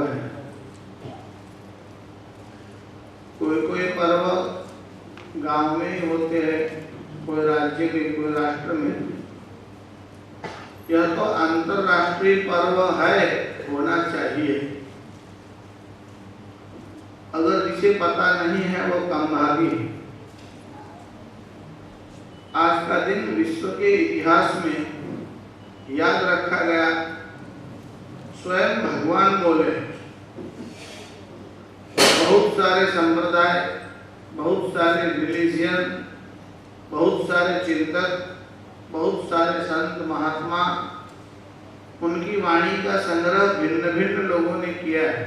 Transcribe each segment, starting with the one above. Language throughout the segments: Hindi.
है। कोई कोई पर्व गांव में ही होते हैं, कोई राज्य में, कोई राष्ट्र में। यह तो अंतरराष्ट्रीय पर्व है, होना चाहिए। अगर जिसे पता नहीं है वो कम भागी है। आज का दिन विश्व के इतिहास में याद रखा गया। स्वयं भगवान बोले, बहुत सारे संप्रदाय, बहुत सारे रिलीजियन, बहुत सारे चिंतक, बहुत सारे संत महात्मा, उनकी वाणी का संग्रह भिन्न भिन्न लोगों ने किया है।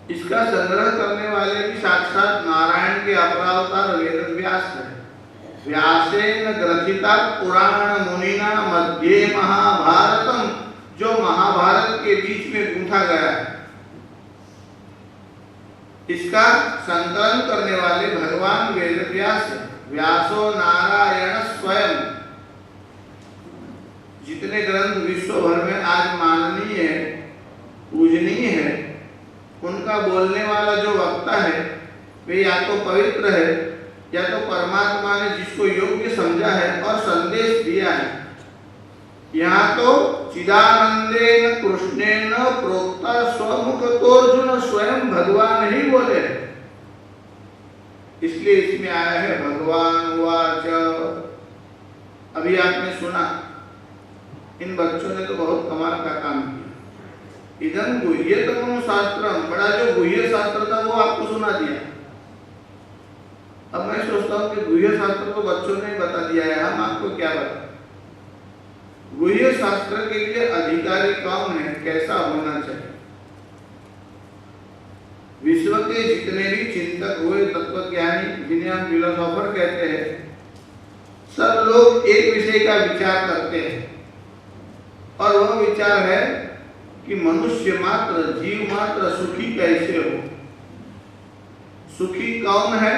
इसका संग्रह करने वाले भी साक्षात नारायण के अपरावतार वेद व्यास है। व्यासेन ग्रथिता पुराण मुनिना मध्ये महाभारतम, जो महाभारत के बीच में गूंथा गया है, इसका संकलन करने वाले भगवान वेद व्यास है। व्यासो नारायण स्वयं। जितने ग्रंथ विश्व भर में आज माननीय है, पूजनीय है, उनका बोलने वाला जो वक्ता है वे या तो पवित्र है, या तो परमात्मा ने जिसको योग्य समझा है और संदेश दिया है। यहाँ तो चिदानंदेन कृष्णेन प्रोक्ता स्वमुख तो अर्जुन, स्वयं भगवान ही बोले। इसलिए इसमें आया है भगवान वाच। अभी आपने सुना, इन बच्चों ने तो बहुत कमाल का काम किया। इदं गुह्यतमं शास्त्रम, बड़ा जो गुह्य शास्त्र था वो आपको सुना दिया। अब मैं सोचता हूँ कि गुह्य शास्त्र तो बच्चों ने बता दिया है, हम आपको क्या बताएं। गुह्य शास्त्र के लिए अधिकारी कौन है, कैसा होना चाहिए। विश्व के जितने भी चिंतक हुए, तत्वज्ञानी, जिन्हें हम फिलोसोफर कहते हैं, सब लोग एक विषय का विचार करते हैं, और वह विचार है कि मनुष्य मात्र, जीव मात्र सुखी कैसे हो। सुखी कौन है?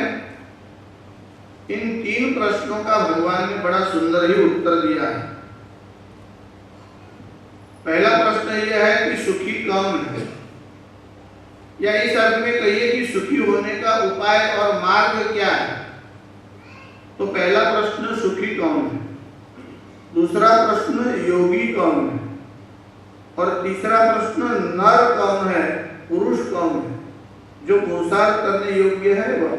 इन तीन प्रश्नों का भगवान ने बड़ा सुंदर ही उत्तर दिया है। पहला प्रश्न यह है कि सुखी कौन है, या इस अर्थ में कहिए कि सुखी होने का उपाय और मार्ग क्या है। तो पहला प्रश्न सुखी कौन है, दूसरा प्रश्न योगी कौन है, और तीसरा प्रश्न नर कौन है, पुरुष कौन है, जो पुरुषार्थ करने योग्य है वह।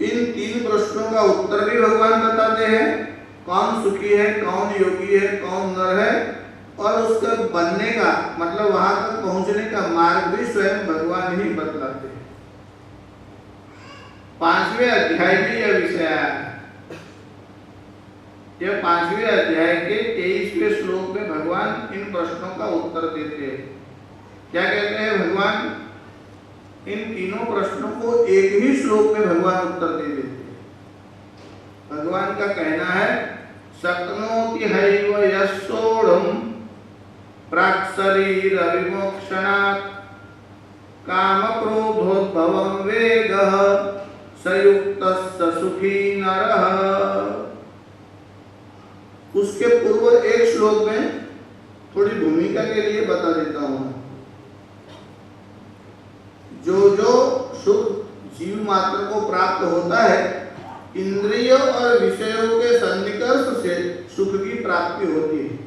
इन तीन प्रश्नों का उत्तर भी भगवान बताते हैं। कौन सुखी है, कौन योगी है, कौन नर है, और उसका बनने का मतलब वहां तक पहुंचने का मार्ग भी स्वयं भगवान ही बतलाते हैं। 5वें अध्याय में यह विषय है। यह 5वें अध्याय के 23वें श्लोक में भगवान इन प्रश्नों का उत्तर देते हैं। क्या कहते हैं भगवान? इन तीनों प्रश्नों को एक ही श्लोक में भगवान उत्तर दे देते हैं। भगवान का कहना है, शक्नोति हैव यस्सोढुम् प्राक्शरीर विमोक्षणात् कामक्रोधोद्भवं वेगः सयुक्तस्य सुखी नरः। उसके पूर्व एक श्लोक में थोड़ी भूमिका के लिए बता देता हूं। जो जो सुख जीव मात्र को प्राप्त होता है, इंद्रिय और विषयों के सन्निकर्ष से सुख की प्राप्ति होती है।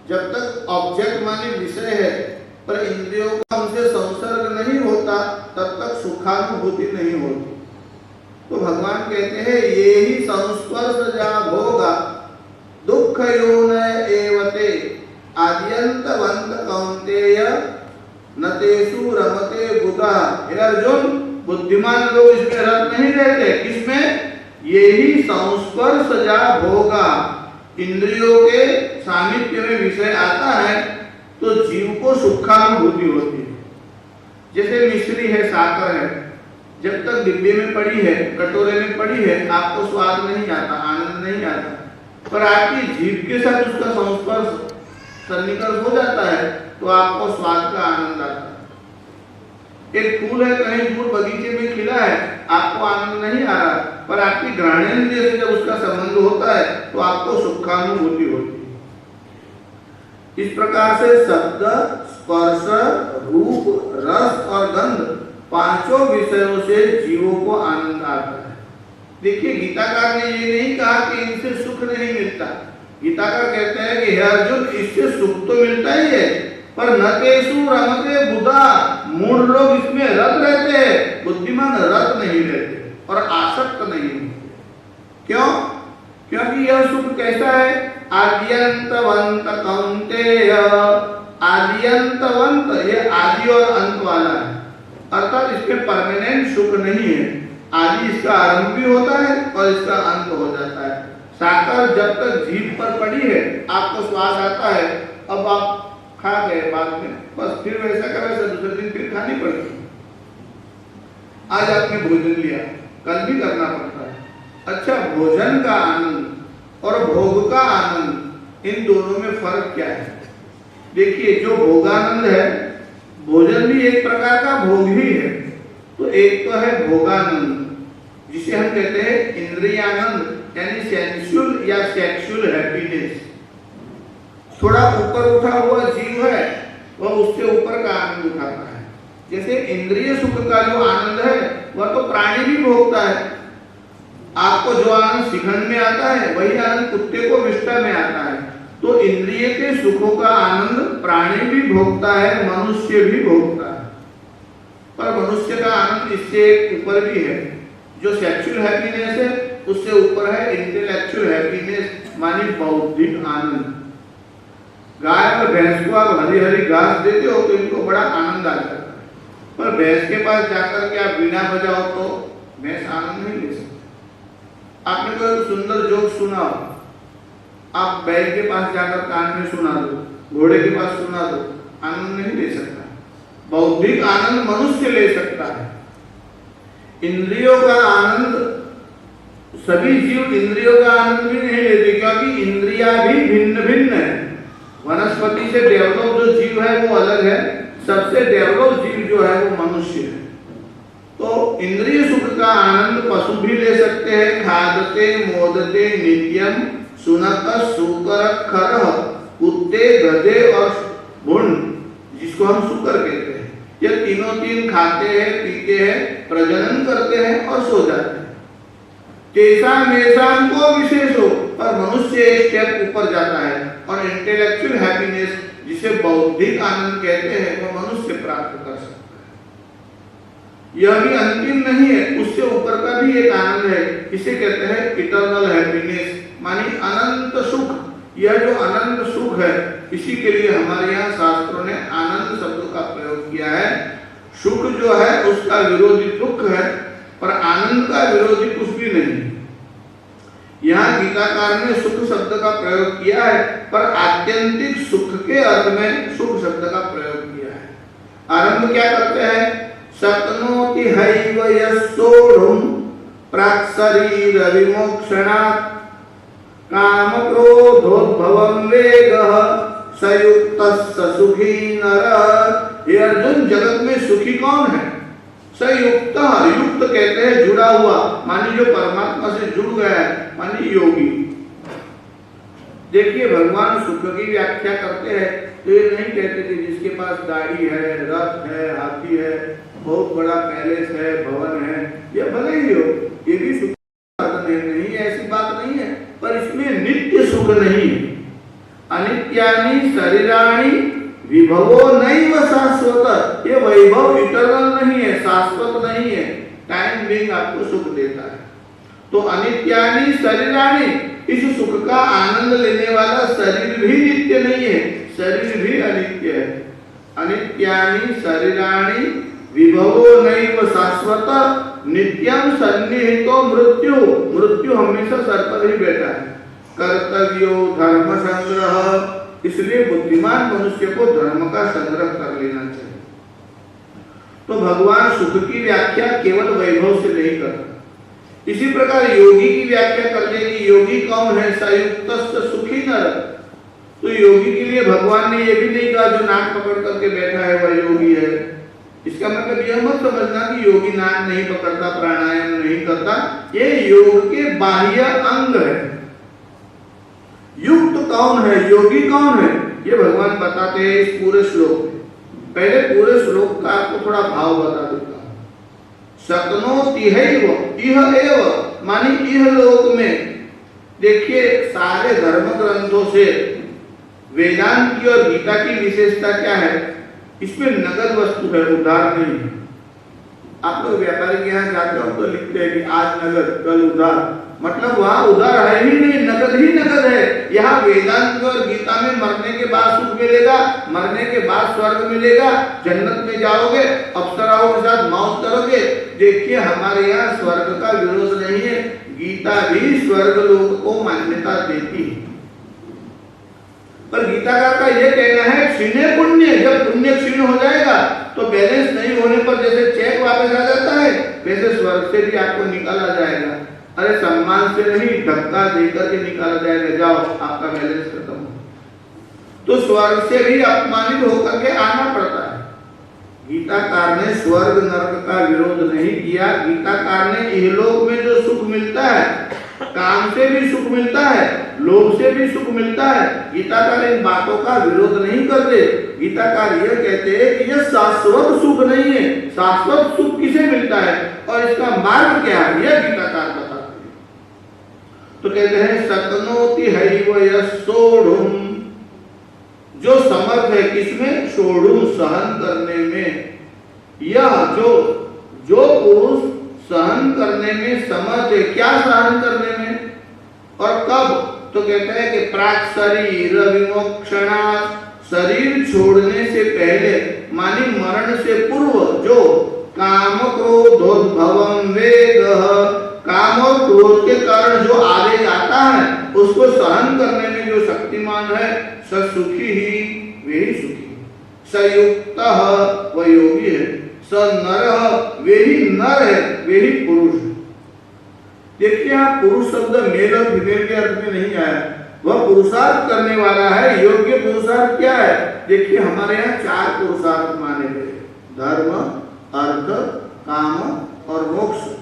जब तक ऑब्जेक्ट माने विषय है पर इंद्रियों का उनसे संसर्ग नहीं होता, तब तक सुखानुभूति नहीं होती। तो भगवान कहते हैं, ये ही संस्पर्श जा भोगा दुख योनय एवते आद्यंतवंत कौन्तेय न तेषु रमते बुधा। हे अर्जुन, बुद्धिमान लोग इसमें रत नहीं रहते। किसमें? ये ही संस्पर्श जा भोगा। इंद्रियों के सानिध्य में विषय आता है तो जीव को सुखानुभूति होती है। जैसे मिश्री है, साकर है, जब तक डिब्बे में पड़ी है, कटोरे में पड़ी है, आपको स्वाद नहीं आता, आनंद नहीं आता। पर आपकी जीभ के साथ उसका संस्पर्श सन्निकर्ष हो जाता है तो आपको स्वाद का आनंद आता है। एक फूल है, कहीं दूर बगीचे में खिला है, आपको आनंद नहीं आ रहा, पर आपकी घ्राणेन्द्रिय से जब उसका संबंध होता है तो आपको सुखानुभूति होती है। इस प्रकार से शब्द, स्पर्श, रूप, रस और गंध पांचों विषयों से जीवों को आनंद आता है। देखिए, गीताकार ने ये नहीं कहा कि इनसे सुख नहीं मिलता। गीताकार कहते हैं कि हे अर्जुन, इससे सुख तो मिलता ही है, पर न तेषु रमते बुधा, मूढ़ लोग इसमें रत रहते हैं, बुद्धिमान रत नहीं रहते और आसक्त नहीं होते। क्यों? क्योंकि यह सुख कैसा है? आद्यंतवंत कौन्तेय, आद्यंतवंत, ये आदि और अंत वाला है, अर्थात इसमें परमानेंट सुख नहीं है। आदि इसका आरंभ भी होता है और इसका अंत हो जाता है। साकर जब तक जीभ पर पड़ी है, आपको स्वाद आता है, अब आप खा गए, बाद में बस फिर वैसा का वैसा दूसरे दिन फिर खानी पड़ती। आज आपने भोजन लिया, कल भी करना पड़ता है। अच्छा, भोजन का आनंद और भोग का आनंद, इन दोनों में फर्क क्या है? देखिए, जो भोगानंद है, भोजन भी एक प्रकार का भोग ही है। तो एक तो है भोगानंद, जिसे हम कहते हैं इंद्रियानंद, यानी सेंसुअल या सेक्सुअल हैप्पीनेस। थोड़ा ऊपर उठा हुआ जीव है, वह उससे ऊपर का आनंद उठाता है। जैसे इंद्रिय सुख का जो आनंद है, वह तो प्राणी भी भोगता है। आपको जो आनंद शिखंड में आता है, वही आनंद कुत्ते को विष्ठा में आता है। तो इंद्रिय के सुखों का आनंद प्राणी भी भोगता है, मनुष्य भी भोगता है। पर मनुष्य का आनंद इससे ऊपर भी है। जो सेक्सुअल हैप्पीनेस है, उससे ऊपर है इंटेलेक्चुअल हैप्पीनेस, मानी बौद्धिक आनंद। गाय और भैंस को आप हरी हरी घास देते हो तो इनको बड़ा आनंद आ जाता है, पर भैंस के पास जाकर के आप बीना बजाओ तो भैंस आनंद नहीं ले सकती। आपने कोई सुंदर जोक सुना हो, आप बैल के पास जाकर कान में सुना दो, घोड़े के पास सुना दो, आनंद नहीं ले सकता। बौद्धिक आनंद मनुष्य ले सकता है। इंद्रियों का आनंद, सभी जीव इंद्रियों का आनंद भी नहीं लेते, क्योंकि इंद्रियां भी भिन्न भिन्न है। वनस्पति से डेवलप जो जीव है वो अलग है, सबसे डेवलप जीव जो है वो मनुष्य है। तो इंद्रिय सुख का आनंद पशु भी ले सकते हैं। खादते मोदते नित्यम सुनक सुकर खर, कुत्ते, गधे और भुंड, जिसको हम शुकर कहते हैं, ये तीनों तीन खाते हैं, पीते हैं, प्रजनन करते हैं और सो जाते हैं। तेसाम मेसाम को विशेष हो, पर मनुष्य एक स्टेप ऊपर जाता है और इंटेलेक्चुअल हैप्पीनेस, जिसे बौद्धिक आनंद कहते हैं, वो मनुष्य प्राप्त कर सकता है। यह भी अंतिम नहीं है, उससे ऊपर का भी एक आनंद है, इसे कहते हैं इटर्नल हैप्पीनेस, मानी अनंत सुख। यह जो अनंत सुख है, इसी के लिए हमारे यहाँ शास्त्रों ने आनंद शब्द का प्रयोग किया है। सुख जो है उसका विरोधी दुख है, पर आनंद का विरोधी कुछ भी नहीं। यहाँ गीताकार ने सुख शब्द का प्रयोग किया है, पर आत्यंतिक सुख के अर्थ में सुख शब्द का प्रयोग किया है। आरंभ क्या करते हैं? शक्नोति हैव यस्सोढुं प्राक्शरीर विमोक्षणात् काम क्रोधोद्भवं वेगः सयुक्तः सुखी नरः। ये अर्जुन, जगत में सुखी कौन है? सयुक्त, युक्त कहते हैं जुड़ा हुआ, मानी जो परमात्मा से जुड़ गया है, मानी योगी। देखिए, भगवान सुख की व्याख्या करते हैं तो ये नहीं कहते कि जिसके पास गाड़ी है, रथ है, हाथी है, बहुत बड़ा पैलेस है, भवन है, ये भले ही हो, ये भी सुख नहीं है, ऐसी बात नहीं है। पर इसमें नित्य सुख नहीं। अनित्यानि शरीराणि विभवो नैव शाश्वत, ये वैभव इटर्नल नहीं है, शाश्वत नहीं है, टाइम बिंग आपको सुख देता है। तो अनित्यानि शरीराणि, इस सुख का आनंद लेने वाला शरीर भी नित्य नहीं है, शरीर भी अनित्य है। अनित्यानि शरीराणि विभवो नैव शाश्वत नित्यम सन्निहितो मृत्यु, मृत्यु हमेशा सर पर ही बैठा है। कर्तव्यो धर्म संग्रह, इसलिए बुद्धिमान मनुष्य को धर्म का संग्रह कर लेना चाहिए। तो भगवान सुख की व्याख्या केवल वैभव से नहीं करता। इसी प्रकार योगी की व्याख्या कर देगी। योगी कौन है? सयुक्तस्य सुखी नर। तो योगी के लिए भगवान ने यह भी नहीं कहा जो नाक पकड़ करके बैठा है वह योगी है। इसका मतलब यह मत समझना कि योगी नाक नहीं पकड़ता, प्राणायाम नहीं करता, ये योग के बाह्य अंग है। युक्त कौन है? योगी कौन है? ये भगवान बताते हैं इस पूरे श्लोक में। पहले पूरे श्लोक का आपको थोड़ा भाव बता देता हूं। शक्नोत्यैव इह एव मानी इह लोक में। देखिए सारे धर्म ग्रंथों से वेदांत की और गीता की विशेषता क्या है? इसमें नगद वस्तु है, उधार नहीं है। आप लोग व्यापारी के यहाँ जाते हो तो लिखते हैं कि आज नगद कल उधार, मतलब वहाँ उधार है ही नहीं, नगद ही नगद है। यहाँ वेदांत और गीता में मरने के बाद सुख मिलेगा, मरने के बाद स्वर्ग मिलेगा, जन्नत में जाओगे, अप्सराओं के साथ मौज करोगे। देखिए हमारे यहाँ स्वर्ग का विरोध नहीं है, गीता भी स्वर्ग लोक को मान्यता देती है। पर गीताकार का यह कहना है क्षीणे पुण्य, जब पुण्य क्षीण हो जाएगा तो बैलेंस नहीं होने पर जैसे चेक वापस आ जाता है, वैसे स्वर्ग से भी आपको निकाला जाएगा। अरे सम्मान से नहीं, धक्का देकर के निकाला जाएगा, जाओ आपका बैलेंस खत्म हो। तो स्वर्ग से भी अपमानित होकर के आना पड़ता है। गीताकार ने स्वर्ग नरक का विरोध नहीं किया। गीताकार ने इहलोक में जो सुख मिलता है, काम से भी सुख मिलता है, लोभ से भी सुख मिलता है, गीताकार इन बातों का विरोध नहीं करते। गीताकार यह कहते हैं कि यह शाश्वत सुख नहीं है। शाश्वत सुख किसे मिलता है और इसका मार्ग क्या है, यह गीताकार बताते हैं। तो कहते हैं शक्नोत्यैव यस्सोढुम्, जो समर्थ है किसमें? सोढुम्, सहन करने में। यह जो पुरुष सहन करने में समर्थ है, क्या सहन करने में और कब? तो कहते हैं कि प्राक शरीर विमोक्षणात्, शरीर छोड़ने से पहले मानी मरण से पूर्व, जो काम क्रोधोद्भवम वेगः, काम और क्रोध के कारण जो आवेग आता है उसको सहन करने में जो शक्तिमान है, स सुखी ही वे ही सुखी, सयुक्तः वह योगी है, स नरः वे ही नर है, वे ही पुरुष है। देखिए यहाँ पुरुष शब्द मेल और फीमेल के अर्थ में नहीं आया, वह पुरुषार्थ करने वाला है। योग्य पुरुषार्थ क्या है? देखिए हमारे यहाँ 4 पुरुषार्थ माने गए, धर्म, अर्थ, काम और मोक्ष।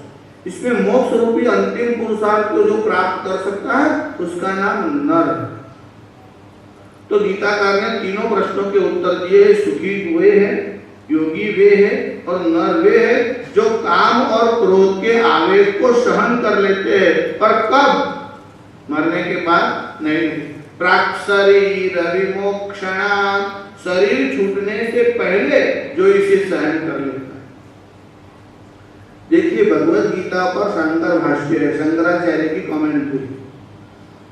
इसमें मोक्ष रूपी अंतिम पुरुषार्थ को जो प्राप्त कर सकता है उसका नाम नर है। तो गीताकार ने तीनों प्रश्नों के उत्तर दिए। सुखी वे हैं, योगी वे हैं और नर वे हैं जो काम और क्रोध के आवेग को सहन कर लेते हैं। पर कब? मरने के बाद नहीं। प्राक शरीर विमोक्षणात्, शरीर छूटने से पहले जो इसे सहन कर लेता है। देखिए भगवत गीता पर शंकर भाष्य है, शंकराचार्य की कमेंट्री।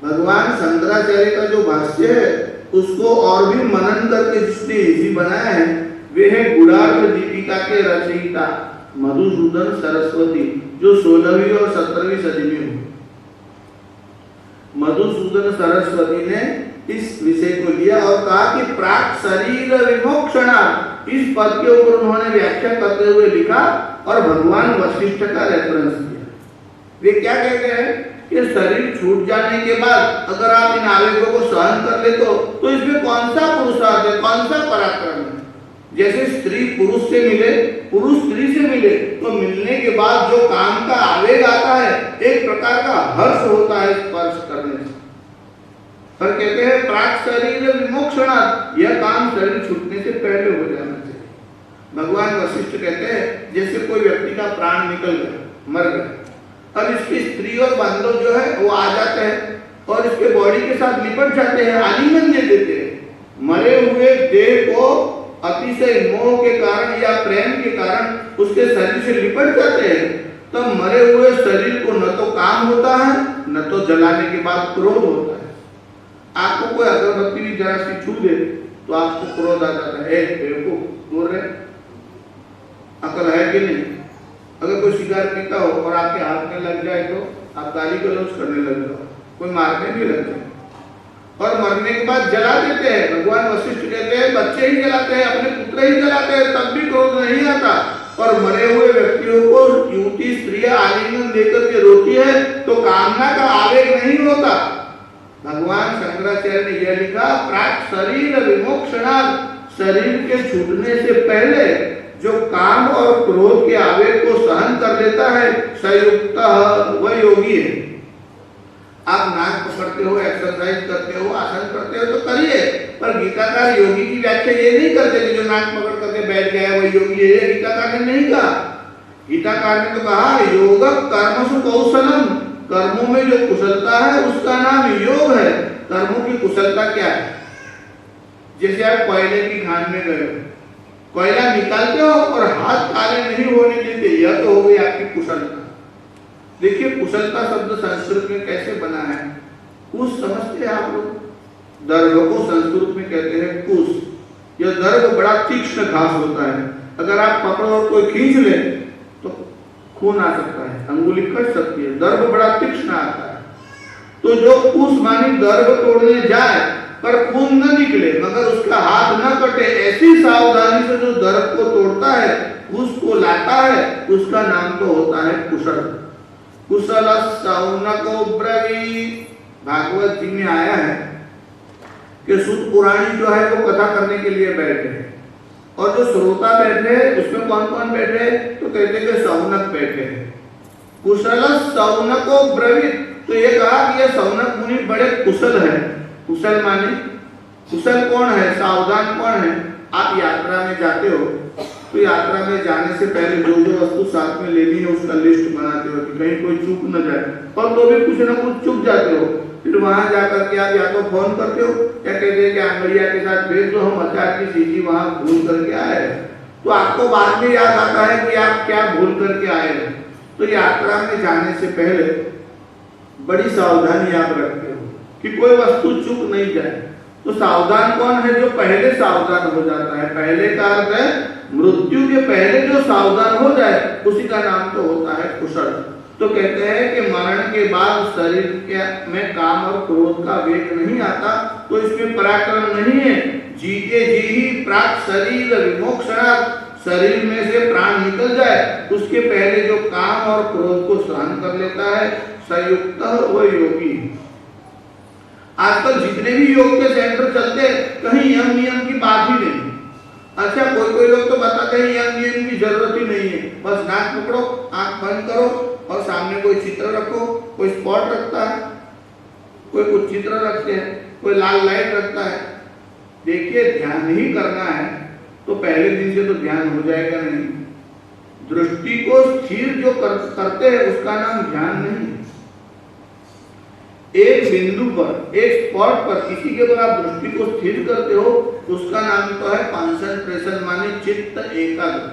भगवान शंकराचार्य का जो भाष्य है उसको और भी मनन करके जिसने इजी बनाया है वे है गुणार्थ दीपिका के रचयिता मधुसूदन सरस्वती, जो 16वीं और 17वीं सदी में हुए। मधुसूदन सरस्वती ने इस विषय को लिया और कहा कि प्राक शरीर विमोक्षणात्, इस पद के ऊपर उन्होंने व्याख्या करते हुए लिखा और भगवान वशिष्ठ का रेफरेंस दिया। वे क्या कहते हैं कि शरीर छूट जाने के बाद अगर आप इन आवेगों को सहन कर ले तो इसमें कौन सा पुरुषार्थ है, कौन सा पराक्रम है? जैसे स्त्री पुरुष से मिले, पुरुष स्त्री से मिले, तो मिलने के बाद जो काम का आवेग आता है एक प्रकार का हर्ष होता है स्पर्श करने से। पर कहते हैं प्राक शरीर विमोक्षणात्, यह काम शरीर छूटने से पहले हो जाना चाहिए। भगवान वशिष्ठ कहते हैं जैसे कोई व्यक्ति का प्राण निकल गया, मर गया, अब इसकी स्त्री और बांधव जो है वो आ जाते हैं और इसके बॉडी के साथ लिपट जाते हैं, आलिंगन दे देते हैं। मरे हुए देह को अतिशय मोह के कारण या प्रेम के कारण उसके शरीर से लिपट जाते हैं, तब मरे हुए शरीर को न तो काम होता है न तो जलाने के बाद क्रोध होता है। आपको कोई अगरबत्ती भी जरा सी छू दे तो आपको क्रोध आ जाता है, बेवकूफ बोल रहे, अकल है कि नहीं? अगर कोई सिगार पीता हो और आपके हाथ में लग जाए तो आप गाली गलौज करने लग जाओ, कोई मारने भी लग जाए और मरने के बाद जला देते हैं। भगवान वशिष्ठ कहते हैं बच्चे ही जलाते हैं, अपने पुत्र ही जलाते हैं, तब भी क्रोध नहीं आता। और मरे हुए व्यक्तियों को युवती स्त्री आलिंगन देकर के रोती है तो कामना का आवेग नहीं होता। भगवान शंकराचार्य ने यह लिखा प्राक शरीर विमोक्षणात्, शरीर के छूटने से पहले जो काम और क्रोध के आवेग को सहन कर लेता है, सयुक्तः वह योगी है। आप नाग पकड़ते हो, एक्सरसाइज करते हो, आसन करते हो तो करिए, पर गीताकार योगी की व्याख्या ये नहीं करते कि जो नाक पकड़ करके बैठ गया है वही योगी है। ये गीताकार ने नहीं कहा। गीताकार ने तो कहा योग कर्मसु कौशलम, कर्मों में जो कुशलता है उसका नाम योग है। कर्मों की कुशलता क्या है? जैसे आप कोयले की खान में गए, कोयला निकालते हो और हाथ काले नहीं होने देते, यह तो हो गई आपकी कुशलता। देखिए कुशलता शब्द संस्कृत में कैसे बना है? कुश समझते हैं आप लोग? दर्भ को संस्कृत में कहते हैं कुश। यह दर्भ बड़ा तीक्ष्ण घास होता है, अगर आप पकड़ो और कोई खींच ले तो खून आ सकता है, अंगुली कट सकती है। दर्भ बड़ा तीक्ष्ण आता है। तो जो कुश मानी दर्भ तोड़ने जाए पर खून न निकले मगर उसका हाथ न कटे, ऐसी सावधानी से जो दर्भ को तोड़ता है, कुश को लाता है, उसका नाम तो होता है कुशल। कुशल सौनको ब्रवीत, भागवत जी में आया है कि सूत पुराणी जो है वो कथा करने के लिए बैठे हैं, और जो श्रोता बैठे उसमें कौन कौन बैठे? तो कहते हैं कि सौनक बैठे हैं। कुशल सौनको ब्रवीत, तो ये कहा कि ये सौनक मुनि बड़े कुशल है। कुशल माने कुशल कौन है? सावधान कौन है? आप यात्रा में जाते हो तो यात्रा में जाने से पहले जो जो वस्तु साथ में लेनी है उसका लिस्ट बनाते हो कि कहीं कोई चूक न जाए, और तो भी कुछ ना कुछ चूक जाते हो। फिर वहां जाकर के आप या तो फोन करते हो या कहते हैं कि आंगड़िया के साथ भेज दो, हम अचार की चीजी वहां भूल करके आए। तो आपको बाद में याद आता है कि आप क्या भूल करके आए हैं। तो यात्रा में जाने से पहले बड़ी सावधानी आप रखते हो कि कोई वस्तु चूक नहीं जाए। तो सावधान कौन है? जो पहले सावधान हो जाता है। पहले का अर्थ है मृत्यु के पहले जो सावधान हो जाए उसी का नाम तो होता है कुशल। तो कहते हैं कि मरण के बाद शरीर के में काम और क्रोध का वेग नहीं आता, तो इसमें पराक्रम नहीं है। जीते जी ही प्राक शरीर विमोक्षणात्, शरीर में से प्राण निकल जाए उसके पहले जो काम और क्रोध को सहन कर लेता है, संयुक्त वो योगी। आजकल जितने भी योग के सेंटर चलते हैं कहीं यम नियम की बात ही नहीं। अच्छा कोई लोग तो बताते हैं यम नियम की जरूरत ही नहीं है, बस नाक पकड़ो, आंख बंद करो और सामने कोई चित्र रखो। कोई स्पॉट रखता है, कोई कुछ चित्र रखते हैं, कोई लाल लाइट रखता है। देखिए ध्यान ही करना है तो पहले दिन से तो ध्यान हो जाएगा नहीं। दृष्टि को स्थिर जो करते हैं उसका नाम ध्यान नहीं। एक बिंदु पर, एक स्पॉट पर किसी के ऊपर आप दृष्टि को स्थिर करते हो उसका नाम तो है कंसंट्रेशन, माने चित्त एकाग्र,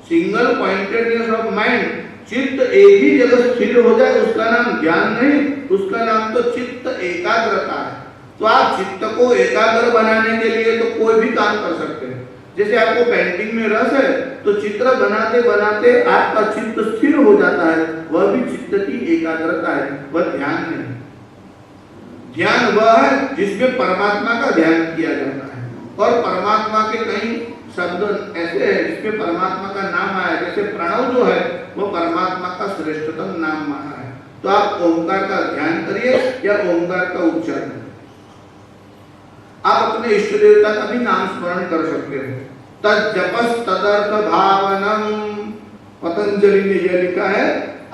सिंगल पॉइंटेडनेस ऑफ माइंड। चित्त एक ही जगह स्थिर हो जाए उसका नाम ध्यान नहीं, उसका नाम तो चित्त एकाग्रता है। तो आप चित्त को एकाग्र बनाने के लिए तो कोई भी काम कर सकते हैं। जैसे आपको पेंटिंग में रस है तो चित्र बनाते बनाते आपका चित्त स्थिर हो जाता है, वह भी चित्त की एकाग्रता है, वह ध्यान नहीं। ध्यान वह है जिसमें परमात्मा का ध्यान किया जाता है, और परमात्मा के कई शब्द ऐसे हैं जिसमें परमात्मा का नाम आया। जैसे प्रणव जो है वो परमात्मा का श्रेष्ठतम नाम माना है। तो आप ओंकार का ध्यान करिए या ओंकार का उच्चारण। आप अपने इष्ट देवता का भी नाम स्मरण कर सकते हो। तज्जपस तदर्थ भावनम, पतंजलि ने यह लिखा है,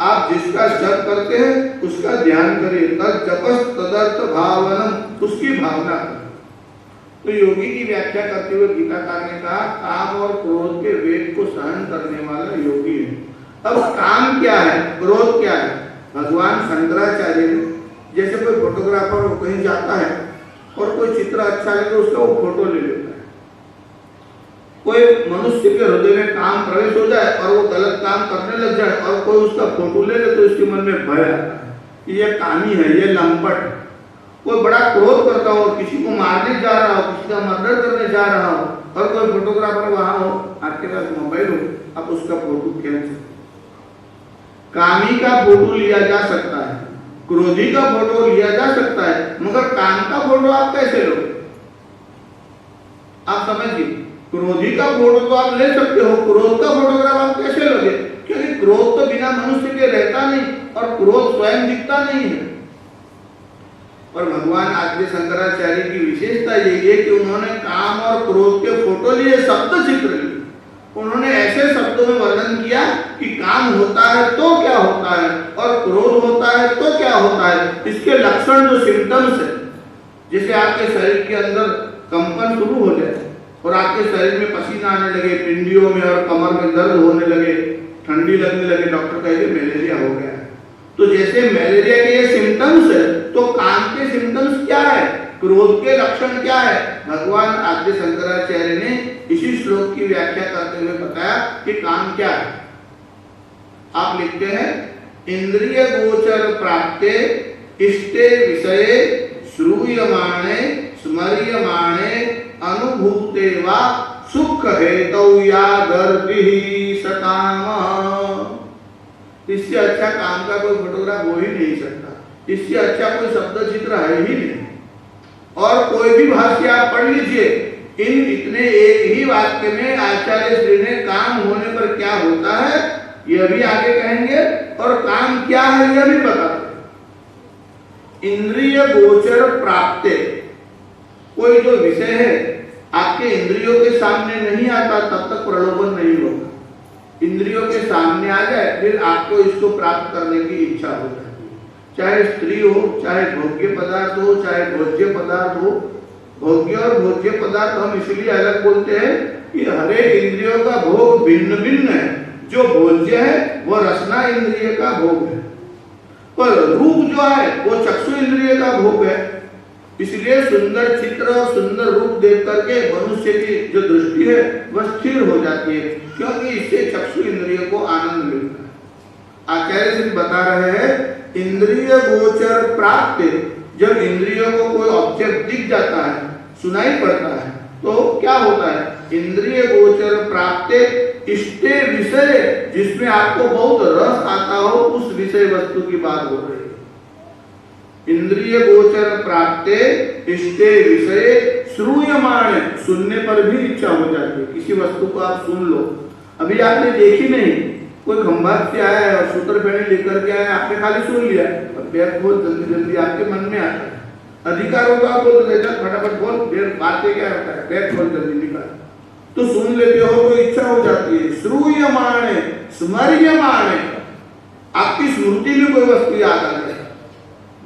आप जिसका जप करते हैं उसका ध्यान करिए। तज्जपस तदर्थ भावनम, उसकी भावना करें। तो योगी की व्याख्या करते हुए गीताकार ने कहा काम और क्रोध के वेग को सहन करने वाला योगी है। अब काम क्या है, क्रोध क्या है? भगवान शंकराचार्य ने, जैसे कोई फोटोग्राफर हो कहीं जाता है और कोई चित्र अच्छा लगे उसका वो फोटो ले लेता है। कोई मनुष्य के हृदय में काम प्रवेश हो जाए और वो गलत काम करने लग जाए और कोई उसका फोटो ले ले तो उसके मन में भय आता है कि ये कामी है, ये लंपट है। कोई बड़ा क्रोध करता हो, किसी को मारने जा रहा हो, किसी का मर्डर करने जा रहा हो, और कोई फोटोग्राफर वहां हो, आपके पास मोबाइल हो, आप उसका फोटो खींच सकते। कामी का फोटो लिया जा सकता है, क्रोधी का फोटो लिया जा सकता है, मगर काम का फोटो आप कैसे लोगे? आप समझिए, क्रोधी का फोटो तो आप ले सकते हो, क्रोध का फोटोग्राफ आप कैसे लोगे? क्योंकि क्रोध तो बिना मनुष्य के रहता नहीं और क्रोध स्वयं दिखता नहीं है। और भगवान आद्य शंकराचार्य की विशेषता यही है कि उन्होंने काम और क्रोध के फोटो लिए, शब्द चित्र लिए। उन्होंने ऐसे शब्दों में वर्णन किया कि काम होता है तो क्या होता है और क्रोध होता है तो क्या होता है, इसके लक्षण जो सिम्टम्स है, जैसे आपके शरीर के अंदर कंपन शुरू हो जाए और आपके शरीर में पसीना आने लगे, पिंडियों में और कमर में दर्द होने लगे, ठंडी लगने लगे, डॉक्टर कहेंगे मलेरिया हो गया है। तो जैसे मलेरिया के ये सिम्टम्स है, तो काम के सिम्टम्स क्या है, क्रोध के लक्षण क्या है, भगवान आद्य शंकराचार्य ने इसी श्लोक की व्याख्या करते हुए बताया कि काम क्या है। आप लिखते हैं, इंद्रिय गोचर प्राप्ते इष्टे विषये श्रूयमाणे स्मर्यमाणे अनुभूते वा सुख हेतौ या गर्भिः सकाम। इससे अच्छा काम का कोई फोटोग्राफ हो ही नहीं सकता, इससे अच्छा कोई शब्द चित्र है ही नहीं। और कोई भी भाष्य आप पढ़ लीजिए, इन इतने एक ही वाक्य में आचार्य श्री ने काम होने पर क्या होता है यह भी आगे कहेंगे और काम क्या है यह भी बताते हैं। इंद्रिय गोचर प्राप्ते, कोई जो विषय है आपके इंद्रियों के सामने नहीं आता तब तक प्रलोभन नहीं होगा। इंद्रियों के सामने आ जाए फिर आपको इसको प्राप्त करने की इच्छा हो जाती है, चाहे स्त्री हो, चाहे भोग्य पदार्थ हो, चाहे भोज्य पदार्थ हो। भोग्य और भोज्य पदार्थ हम इसलिए अलग बोलते हैं कि हर एक इंद्रियों का भोग भिन्न भिन्न है। जो भोज्य है वो रसना इंद्रिय का भोग है, पर रूप जो है वो चक्षु इंद्रिय का भोग है। इसलिए सुंदर चित्र और सुंदर रूप देख करके मनुष्य की जो दृष्टि है वह स्थिर हो जाती है, क्योंकि इससे चक्षु इंद्रिय को आनंद मिलता है। आचार्य सिंह बता रहे हैं, इंद्रिय गोचर प्राप्त, जब इंद्रियों को कोई ऑब्जेक्ट दिख जाता है, सुनाई पड़ता है, तो क्या होता है, इंद्रिय गोचर प्राप्त इष्टे विषय, जिसमें आपको बहुत रस आता हो उस विषय वस्तु की बात हो रही है। इंद्रिय गोचर प्राप्ते इष्टे विषय श्रूयमाण, सुनने पर भी इच्छा हो जाती है। किसी वस्तु को आप सुन लो, अभी आपने देखी नहीं, कोई खंभात से आया है और सूत्र फेणी लेकर के आया, आपने खाली सुन लिया और बैठ बोल जल्दी जल्दी आपके मन में आता है। अधिकार होगा बोल देगा फटाफट बोल, फिर बातें क्या होता है, बैठ बोल जल्दी निकाल, तो सुन लेते हो तो इच्छा हो जाती है। श्रूयमाण स्मर्यमाण, आपकी स्मृति में कोई वस्तु याद आ जाए,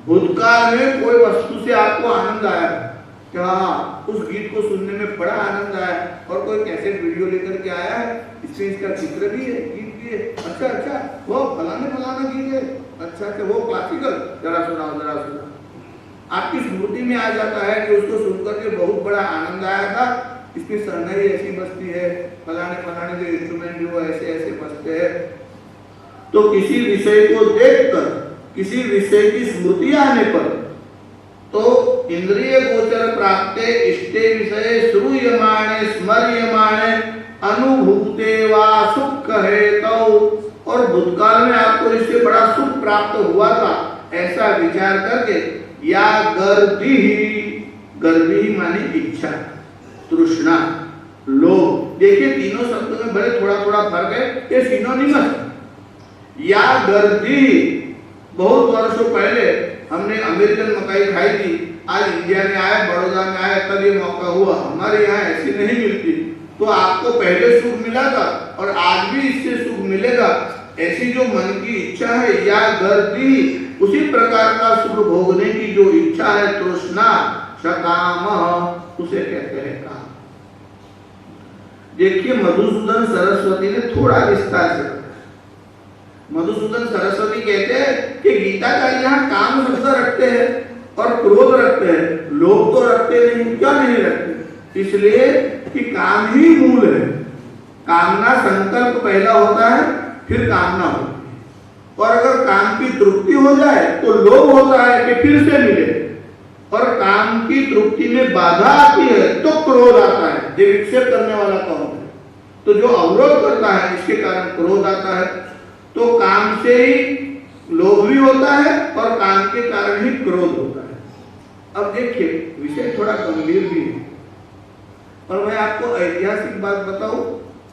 भूतकाल में कोई वस्तु से आपको आनंद आया क्या, उस गीत को सुनने में बड़ा आनंद आया और कोई कैसेट वीडियो लेकर के आया है, इसमें इसका चित्र भी है, गीत भी है, अच्छा अच्छा वो फलाना गीत है, अच्छा अच्छा वो क्लासिकल, जरा सुनाओ जरा सुनाओ। आपकी स्मृति में आ जाता है कि उसको सुनकर के बहुत बड़ा आनंद आया था, इसकी शहनाई ऐसी बजती है, फलाने जो इंस्ट्रूमेंट वो ऐसे ऐसे बजते हैं। तो किसी विषय को देखकर, किसी विषय की स्मृति आने पर, तो इंद्रिय गोचर प्राप्ते इष्टे विषय श्रूयमाणे स्मर्यमाणे अनुभूते वा सुख हेतौ, और भूतकाल में आपको इससे बड़ा सुख प्राप्त हुआ था ऐसा विचार करके, या गर्दी माने इच्छा, तृष्णा, लोभ। देखिए तीनों शब्दों में बड़े थोड़ा थोड़ा फर्क है, ये सिनोनिमस। या गर्दी, बहुत वर्षों पहले हमने अमेरिकन मकाई खाई थी, आज इंडिया में आए, बड़ौदा में आए, तब ये मौका हुआ। हमारे यहाँ ऐसी नहीं मिलती, तो आपको पहले सुख मिला था और आज भी इससे सुख मिलेगा, ऐसी जो मन की इच्छा है, या गर्दी, उसी प्रकार का सुख भोगने की जो इच्छा है, तृष्णा, सकाम, उसे कहते हैं काम। देखिए मधुसूदन सरस्वती ने थोड़ा विस्तार से बताया। मधुसूदन सरस्वती कहते हैं कि गीता का यहाँ काम शब्द रखते हैं और क्रोध रखते हैं, लोग तो रखते नहीं। क्या नहीं रखते? इसलिए कि काम ही मूल है। कामना संकल्प पहला होता है, फिर कामना होती है, और अगर काम की तृप्ति हो जाए तो लोभ होता है कि फिर से मिले, और काम की तृप्ति में बाधा आती है तो क्रोध आता है। ये विक्षेप करने वाला कौन है? तो जो अवरोध करता है इसके कारण क्रोध आता है। तो काम से ही लोभ भी होता है और काम के कारण ही क्रोध होता है। अब देखिए विषय थोड़ा गंभीर भी है, और मैं आपको ऐतिहासिक बात बताऊं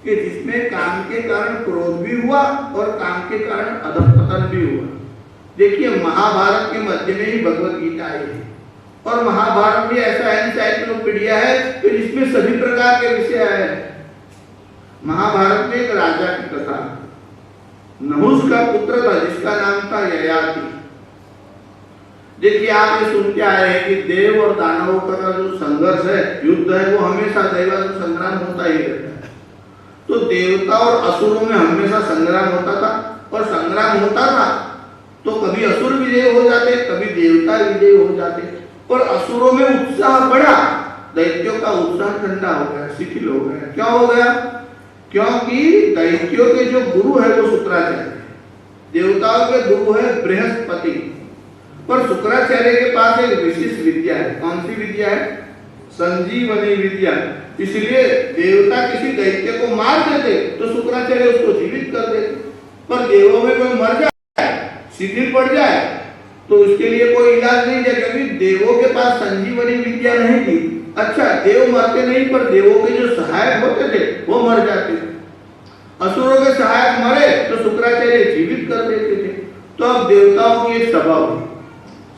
कि जिसमें काम के कारण क्रोध भी हुआ और काम के कारण अधःपतन भी हुआ। देखिए महाभारत के मध्य में ही भगवत गीता आई है, और महाभारत भी ऐसा एनसाइक्लोपीडिया है कि जिसमें सभी प्रकार के विषय आए हैं। महाभारत में एक राजा की कथा, नहुष का पुत्र था जिसका नाम था ययाति। देखिए आप ये सुनते आए हैं कि देव और दानवों का जो संघर्ष है, युद्ध है, वो हमेशा दैवासुर संग्राम होता ही रहता है। तो देवता और असुरों में हमेशा संग्राम होता था, और संग्राम होता था तो कभी असुर विजय हो जाते, कभी देवता विजय हो जाते, और असुरों में उत्साह बढ़ा, दैत्यों का उत्साह ठंडा हो गया, शिथिल हो गया। क्या हो गया? क्योंकि दैत्यों के जो गुरु है वो शुक्राचार्य, देवताओं के गुरु है बृहस्पति, पर शुक्राचार्य के पास एक विशेष विद्या है। कौन सी विद्या है? संजीवनी विद्या। इसलिए देवता किसी दैत्य को मार देते तो शुक्राचार्य उसको जीवित कर देते, पर देवों में कोई मर जाए, शिथिल पड़ जाए, तो उसके लिए कोई इलाज नहीं है, क्योंकि देवों के पास संजीवनी विद्या नहीं थी। अच्छा, देव मरते नहीं, पर देवों के जो सहायक होते थे वो मर जाते थे। असुरों के सहायक मरे तो शुक्राचार्य जीवित कर देते थे। तो अब देवताओं की एक सभा हुई,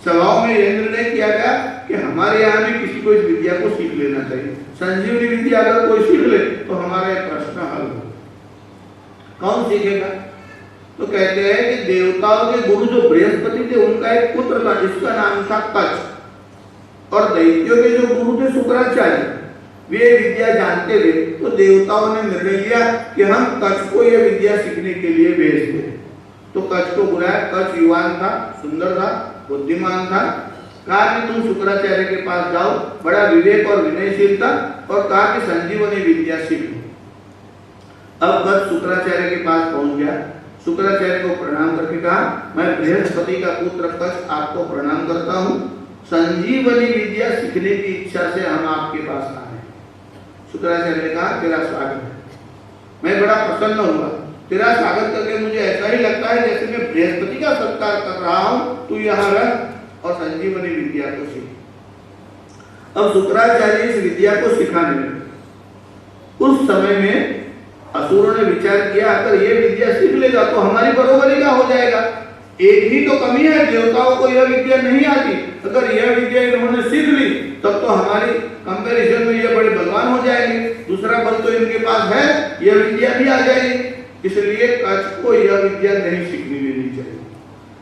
सभाओं में यह निर्णय किया गया कि हमारे यहाँ भी किसी को इस विद्या को सीख लेना चाहिए। संजीवनी विद्या अगर कोई सीख ले तो हमारा प्रश्न हल हो। कौन सीखेगा? तो कहते हैं कि देवताओं के गुरु जो बृहस्पति थे उनका एक पुत्र था जिसका नाम था कच्छ, और दैत्यों के जो गुरु थे शुक्राचार्य, वे विद्या जानते थे। तो देवताओं ने निर्णय लिया कि हम कच्छ को यह विद्या सीखने के लिए भेज दें। तो कच्छ को बुलाया। कच्छ युवान था, सुंदर था, बुद्धिमान था। कहा कि तुम शुक्राचार्य के पास जाओ, बड़ा विवेक और विनयशील था, और कहा कि संजीवनी विद्या सीखो। अब कच्छ शुक्राचार्य के पास पहुंच गया, शुक्राचार्य को प्रणाम करके कहा, मैं बृहस्पति का पुत्र कच्छ आपको प्रणाम करता हूँ, संजीवनी विद्या सीखने की इच्छा से हम आपके पास आए। शुक्राचार्य ने कहा, तेरा स्वागत है, मैं बड़ा प्रसन्न हुआ, तेरा स्वागत करके मुझे ऐसा ही लगता है जैसे मैं बृहस्पति का सत्कार कर रहा हूँ, तू यहाँ रह और संजीवनी विद्या को सीख। अब शुक्राचार्य इस विद्या को सिखाने लगे। उस समय में असुरों ने विचार किया, अगर ये विद्या सीख लेगा तो हमारी बरोबरी का हो जाएगा। एक ही तो कमी है, देवताओं को यह विद्या नहीं आती। अगर यह विद्या इन्होंने सीख ली तब तो हमारी कंपैरिजन में ये बड़े बलवान हो जाएंगे, दूसरा बल तो इनके पास है, यह विद्या भी आ जाएगी। इसलिए कच्छ को यह विद्या नहीं सीखने देनी चाहिए।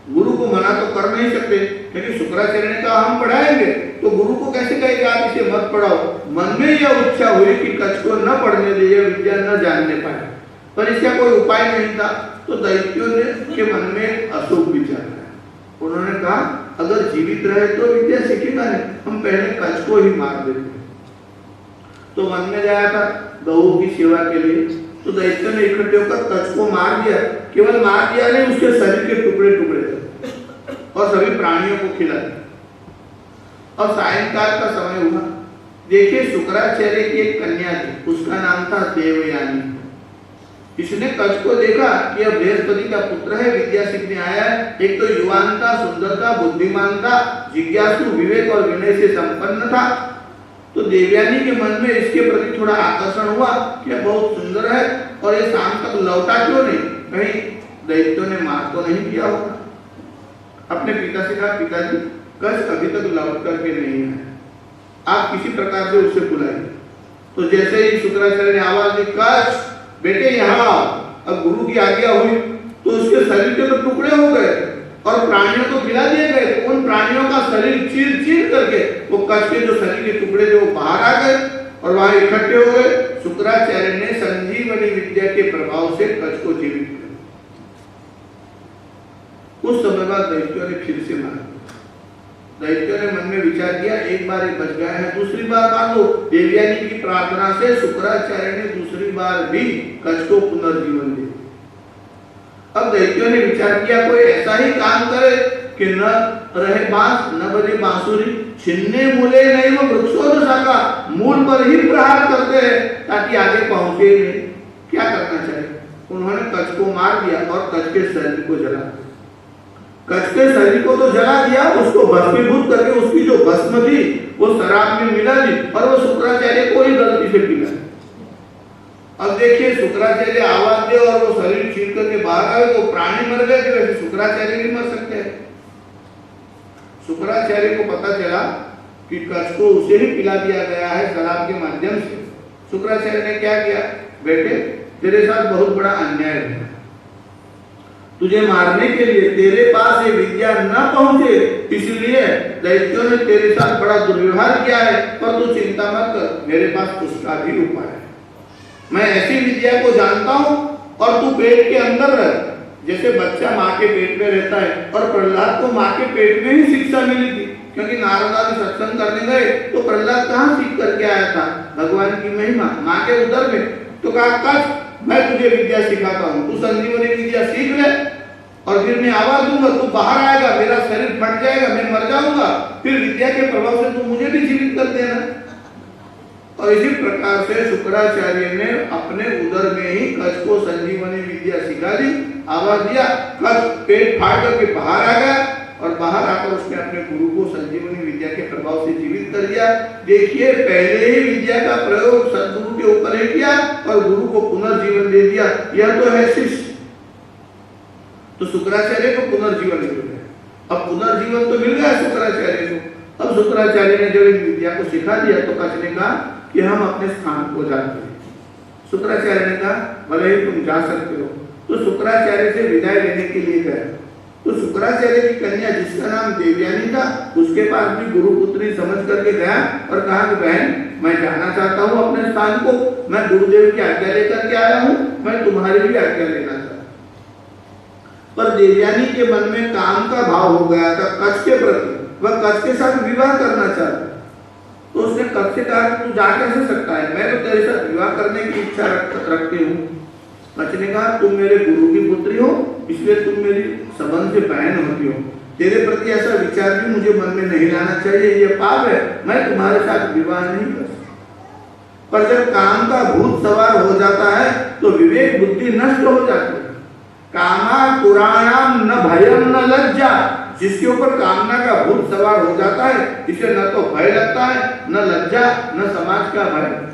गुरु को मना तो कर नहीं सकते, क्योंकि शुक्राचार्य ने कहा हम पढ़ाएंगे, तो गुरु को कैसे कहेगा आप इसे मत पढ़ाओ। मन में यह इच्छा हुई कि कच्छ को न पढ़ने दे, यह विद्या न जानने पाए, पर इसका कोई उपाय नहीं था। तो दैत्यों ने के मन में अशुभ विचार आया। उन्होंने कहा अगर जीवित रहे तो विद्या सीखेगा नहीं, हम पहले कच्छ को ही मार देते। तो मन में गया था गऊ की सेवा के लिए, तो दैत्यों ने इकट्ठे होकर कच्छ को मार दिया। केवल मार दिया नहीं, उसके शरीर के टुकड़े टुकड़े थे और सभी प्राणियों को खिला दिया। और सायंकाल का समय हुआ। देखिए शुक्राचार्य की एक कन्या थी, उसका नाम था देवयानी। इसने कच्छ को देखा कि यह बृहस्पति का पुत्र है, विद्या सीखने आया है। एक तो युवान था, सुंदर था, बुद्धिमान था, जिज्ञासु, विवेक और विनय से संपन्न था। तो देवयानी के मन में इसके प्रति थोड़ा आकर्षण हुआ कि यह बहुत सुंदर है, और ये शाम तक लौटा क्यों नहीं, कहीं दैत्यों ने मार तो नहीं किया होगा। अपने पिता से कहा, पिताजी कच्छ अभी तक लौट करके नहीं है, आप किसी प्रकार से उसे बुलाइए। तो जैसे ही शुक्राचार्य ने आवाज दी, कच्छ बेटे यहाँ आओ। अब गुरु की आज्ञा हुई तो उसके शरीर के तो टुकड़े हो गए और प्राणियों को खिला दिए गए। तो उन प्राणियों का शरीर चीर चीर करके वो कच्छ के जो शरीर के टुकड़े थे वो बाहर आ गए और वहां इकट्ठे हो गए। शुक्राचार्य ने संजीवनी विद्या के प्रभाव से कच्छ को जीवित किया। कुछ समय बाद दैत्यों ने फिर से मारा। दैत्यों ने मन में विचार किया, एक बार ये बच गया है, दूसरी बार मार लो। देवयानी की प्रार्थना से शुक्राचार्य ने दूसरी बार भी कच्छ को पुनर्जीवन दिया। अब दैत्यों ने विचार किया, कोई ऐसा ही काम करे कि न रहे बांस न बजे बांसुरी, छिन्ने मूले नहीं वो वृक्षों शाखा, मूल पर ही प्रहार करते हैं ताकि आगे पहुंचे नहीं। क्या करना चाहिए? उन्होंने कच्छ को मार दिया और कच्छ के शरीर को जला दिया। कच्छ के शरीर को तो जला दिया, उसको भस्मीभूत करके उसकी जो भस्म थी वो शराब में मिला दी और वो शुक्राचार्य को ही गलती से पिला। अब देखिए शुक्राचार्य आवाज दे और वो शरीर चीर करके बाहर आए, तो प्राणी मर गए थे, वैसे शुक्राचार्य भी मर सकते हैं। शुक्राचार्य को पता चला कि कच्छ को उसे ही पिला दिया गया है शराब के माध्यम से। शुक्राचार्य ने क्या किया, बेटे तेरे साथ बहुत बड़ा अन्याय हुआ, तुझे मारने के लिए, तेरे पास ये विद्या न पहुंचे इसलिए दैत्यों ने तेरे साथ बड़ा दुर्व्यवहार किया है, पर तू चिंता मत कर, मेरे पास उसका भी उपाय है। मैं ऐसी विद्या को जानता हूं और तू पेट के अंदर रह, जैसे बच्चा माँ के पेट में रहता है, और प्रहलाद को माँ के पेट में ही शिक्षा मिली थी, क्योंकि नारद आदि सत्संग करने गए तो प्रहलाद कहाँ सीख करके आया था? भगवान की महिमा माँ के उदर में। तो कहा कच्छ मैं तुझे विद्या सिखाता हूँ, तू संजीवनी विद्या सीख ले और फिर मैं आवाज दूंगा, तू बाहर आएगा, मेरा शरीर फट जाएगा, मैं मर जाऊंगा, फिर विद्या के प्रभाव से तू मुझे भी जीवित कर देना। और इसी प्रकार से शुक्राचार्य ने अपने उदर में ही कच्छ को संजीवनी विद्या सिखा दी, आवाज दिया, कच्छ पेट फाड़ करके बाहर आ गया और बाहर आकर उसने अपने गुरु को संजीवनी विद्या के प्रभाव से जीवित कर दिया। देखिए, पहले ही विद्या का प्रयोग सदगुरु के ऊपर ही किया और गुरु को पुनर्जीवन दे दिया। यह तो है शिष्य। तो शुक्राचार्य को पुनर्जीवन मिल गया। अब पुनर्जीवन तो मिल गया शुक्राचार्य को। अब शुक्राचार्य ने जब इन विद्या को सिखा दिया तो कच्छ ने कहा कि हम अपने स्थान को जाते हैं। शुक्राचार्य ने कहा भले ही तुम जा सकते हो। तो शुक्राचार्य से विदाई लेने के लिए गए। तो शुक्राचार्य की कन्या जिसका नाम देवयानी था, उसके पास भी गुरु पुत्री समझ करके गया और कहा कि बहन, मैं जाना चाहता हूँ अपने स्थान को, मैं गुरुदेव की आज्ञा लेकर के आया हूँ, मैं तुम्हारी भी आज्ञा लेना चाहता हूँ। पर देवयानी के मन में काम का भाव हो गया था कच्छ के प्रति, वह कच्छ के साथ विवाह करना चाहता। तो उसने कच्छ से कहा तू जा कैसे सकता है, मैं तो तेरे साथ विवाह करने की इच्छा रखती हूँ। कच्छ ने कहा तुम मेरे गुरु की पुत्री हो, इसलिए तुम मेरी संबंध से बहन होती हो, तेरे प्रति ऐसा विचार भी मुझे मन में नहीं लाना चाहिए, ये पाप है, मैं तुम्हारे साथ विवाह नहीं कर सकता। पर जब काम का भूत सवार हो जाता है तो विवेक बुद्धि नष्ट हो जाती है। कामा पुराणाम न भयम न लज्जा, जिसके ऊपर कामना का भूत सवार हो जाता है इसे न तो भय लगता है, न लज्जा, न समाज का भय।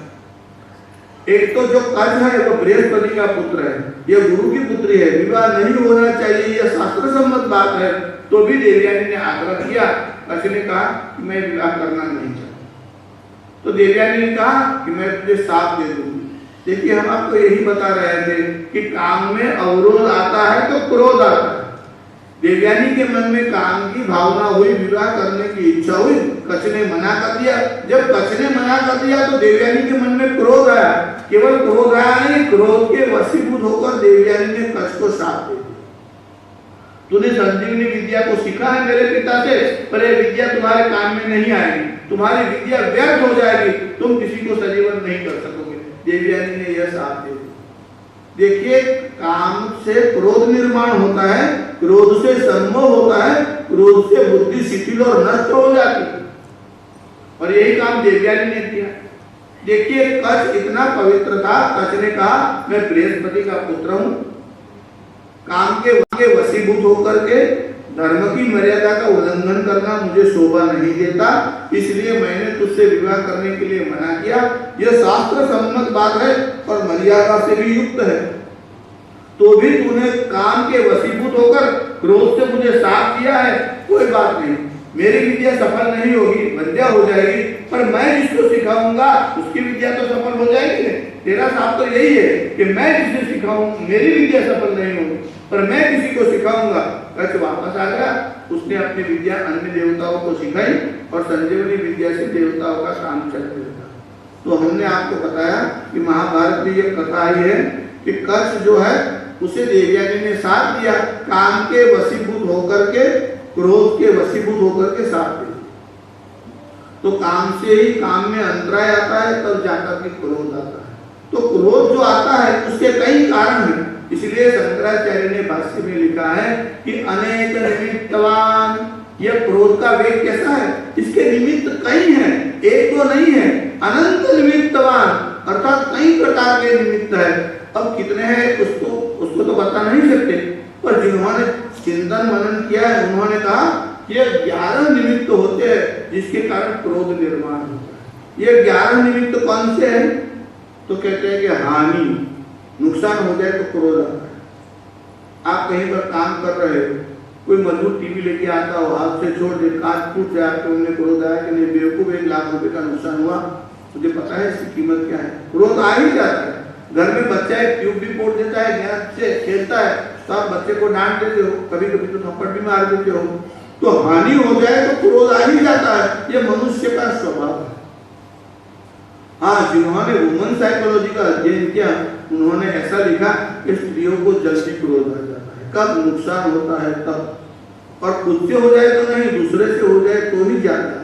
एक तो जो कच्छ है वो बृहस्पति का पुत्र है, यह गुरु की पुत्री है, विवाह नहीं होना चाहिए, यह शास्त्र सम्मत बात है। तो भी देवयानी ने आग्रह किया। कच्छ ने कहा कि मैं विवाह करना नहीं चाहता। तो देवयानी ने कहा कि मैं तुझे साथ दे दूंगी। देखिए, हम आपको यही बता रहे थे कि काम में अवरोध आता है तो क्रोध आता है। देवयानी के मन में काम की भावना हुई, विवाह करने की इच्छा हुई, कच्छ ने मना कर दिया। जब कच्छ ने मना कर दिया तो देवयानी के मन में क्रोध आया। केवल क्रोध आया नहीं, क्रोध के वशीभूत होकर देवयानी ने कच्छ को साथ दे दिया। तूने संजीवनी विद्या को सीखा है मेरे पिता से, पर यह विद्या तुम्हारे काम में नहीं आएगी, तुम्हारी विद्या व्यर्थ हो जाएगी, तुम किसी को सजीवन नहीं कर सकोगे। देवयानी ने यह साथ दे दिया। देखिए, काम से क्रोध निर्माण होता है, क्रोध से सम्मोह होता है, क्रोध से बुद्धि शिथिल और नष्ट हो जाती है, और यही काम देवयानी ने किया। देखिए, कच्छ इतना पवित्र था, कच्छ ने कहा मैं बृहस्पति का पुत्र हूं, काम के वशीभूत होकर के धर्म की मर्यादा का उल्लंघन करना मुझे शोभा नहीं देता, इसलिए मैंने तुझसे विवाह करने के लिए मना किया। यह शास्त्र सम्मत बात है और मर्यादा से भी युक्त है, तो भी तूने काम के वशीभूत होकर क्रोध से मुझे साथ दिया है। कोई बात नहीं, मेरी विद्या सफल नहीं होगी, वंध्या हो जाएगी, पर मैं जिसको सिखाऊंगा उसकी विद्या तो सफल हो जाएगी। तेरा साथ तो यही है कि मैं जिसे सिखाऊं मेरी विद्या सफल नहीं होगी, पर मैं किसी को सिखाऊंगा। कच्छ वापस आ गया, उसने अपनी विद्या अन्य देवताओं को सिखाई और संजीवनी विद्या से देवताओं का काम चलने लगा। तो हमने आपको बताया कि महाभारत में यह कथा आई है कि कच्छ जो है उसे देवयानी ने साथ दिया, काम के वशीभूत होकर के, क्रोध के वशीभूत होकर के साथ दिया। तो काम से ही काम में अंतराय आता है, तब जाकर के क्रोध आता है। तो क्रोध जो आता है उसके कई कारण हैं, इसलिए शंकराचार्य ने भाष्य में लिखा है कि अनेक निमित्तवान। यह क्रोध का वेग कैसा है, इसके निमित्त कई हैं, एक तो नहीं है, अनंत निमित्तवान, अर्थात कई प्रकार के निमित्त है। अब कितने हैं उसको तो बता नहीं सकते, पर जिन्होंने चिंतन मनन किया है उन्होंने कहा ये 11 निमित्त होते हैं जिसके कारण क्रोध निर्माण होता है। ये 11 निमित्त कौन से हैं? तो कहते हैं कि हानि, नुकसान हो जाए तो क्रोध आता है। आप कहीं पर काम कर रहे हो, कोई मजदूर टीवी लेके आता हो, आपसे छोड़ दे, काट टूट जाए, आपके उन्हें क्रोध आया कि नहीं बेवकूफ, 1 लाख रुपए का नुकसान हुआ, तुझे पता है इसकी कीमत क्या है, क्रोध आ ही जाता है। घर में बच्चा एक ट्यूब भी फोड़ देता है, ज्ञान से खेलता है, तो आप बच्चे को डांट देते हो, कभी कभी तो थप्पड़ भी मार देते हो। तो हानि हो जाए तो क्रोध आ ही जाता है, ये मनुष्य का स्वभाव है। हाँ, जिन्होंने वुमन साइकोलॉजी का अध्ययन किया उन्होंने ऐसा लिखा कि स्त्रियों को जल्दी क्रोध आ जाता है, कब नुकसान होता है तब, और खुद से हो जाए तो नहीं, दूसरे से हो जाए तो ही जाता है।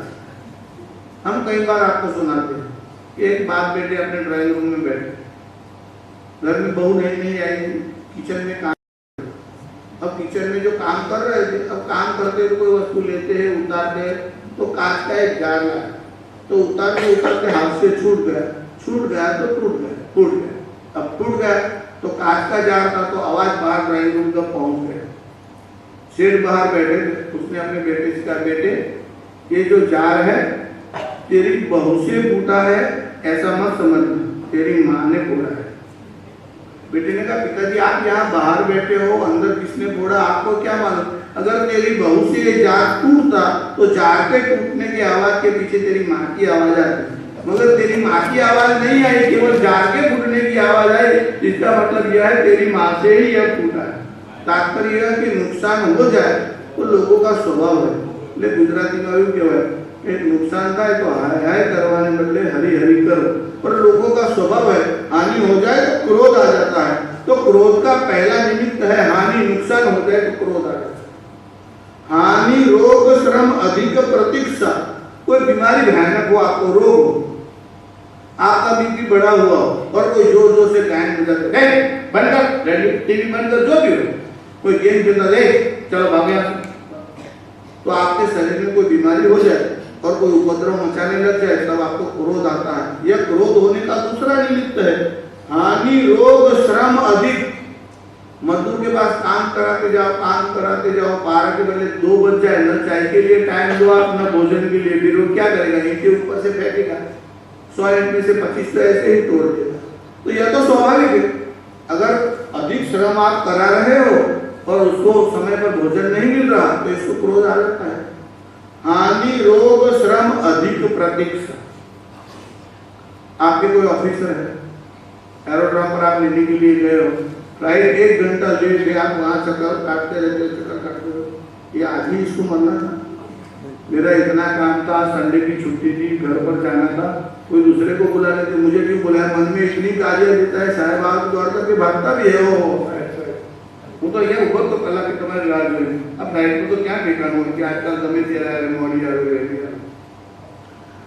हम कई बार आपको सुनाते हैं कि एक बाप बेटे अपने ड्राइंग रूम में बैठे, घर में बहू नहीं आई, किचन में काम, अब किचन में जो काम कर रहे थे, अब काम करते तो कोई वस्तु लेते हैं, उतारते हैं, तो कांच का एक जार लाया, तो उतारते हाथ से छूट गया तो टूट गया, अब टूट गया तो कांच का जार था, तो आवाज बाहर ड्राइंग रूम तक पहुंच गया। सेठ बाहर बैठे, उसने अपने बेटे से कहा, बेटे ये जो जार है तेरी बहू से फूटा है, ऐसा मत समझना, तेरी माँ ने फोड़ा है। बेटे ने कहा, पिताजी आप यहाँ बाहर बैठे हो, अंदर किसने फोड़ा आपको क्या मालूम? अगर तेरी बहू से ये जार टूटता तो जार के टूटने की आवाज के पीछे तेरी माँ की आवाज आती, मगर तेरी माँ की आवाज नहीं आई, केवल जार के फूटने की आवाज आई। इसका मतलब यह है तेरी माँ से ही यह फूटा है। तात्पर्य यह कि नुकसान हो जाए तो लोगों का स्वभाव है, એટલે ગુજરાતીમાં એવું કહેવાય કે नुकसान થાય तो हाय हाय करवाने बदले हरी हरी करो, पर लोगों का स्वभाव है हानि हो जाए तो क्रोध आ जाता है। तो क्रोध का पहला निमित्त है हानि, नुकसान हो जाए तो क्रोध आ जाता है। हानि, रोग, श्रम, अधिक प्रतीक्षा, कोई बीमारी भयानक हो, आपको रोग हो, आपका बीपी बढ़ा हुआ हो और कोई जोर जोर से गायन बजाते, बंद कर, रेडियो टीवी बंद कर, जो भी हो, कोई गेम खेलता है, चलो भागे, तो आपके शरीर में कोई बीमारी हो जाए और कोई उपद्रव मचाने लग जाए, तब आपको क्रोध आता है। यह क्रोध होने का दूसरा निमित्त है। हानि, रोग, श्रम अधिक, मजदूर के पास काम कराते जाओ, 12 के बदले 2 बज जाए, न चाय के लिए टाइम दो आप, न भोजन के लिए, फिर वो क्या करेगा? ईंटे ऊपर से फेंकेगा, 100 ईंट में से 25 तो ऐसे ही तोड़ देगा। तो यह तो स्वाभाविक है। अगर अधिक श्रम आप करा रहे हो और उसको समय पर भोजन नहीं मिल रहा तो इसको क्रोध आ जाता है। हानि, रोग, श्रम अधिक प्रतीक्षा, आपके कोई ऑफिसर है, एरोड्रम पर आप लेने के लिए गए हो, फ्लाइट 1 घंटा लेट गए, आप वहां चक्कर काटते रहते हो, ये आज ही इसको मरना था, मेरा इतना काम था, संडे की छुट्टी थी, घर पर जाना था, कोई दूसरे को बुला लेते, मुझे क्यों बुलाया? मन में इतनी गालियां देता है, साहब आप दौड़ करके भागता भी है वो तो ये ऊपर तो कला की तुम्हारी राज हुई। अब फ्लाइट को तो क्या ठिकाना हो कि आजकल जमीन दे रहा है, मोड़ी आ रही है,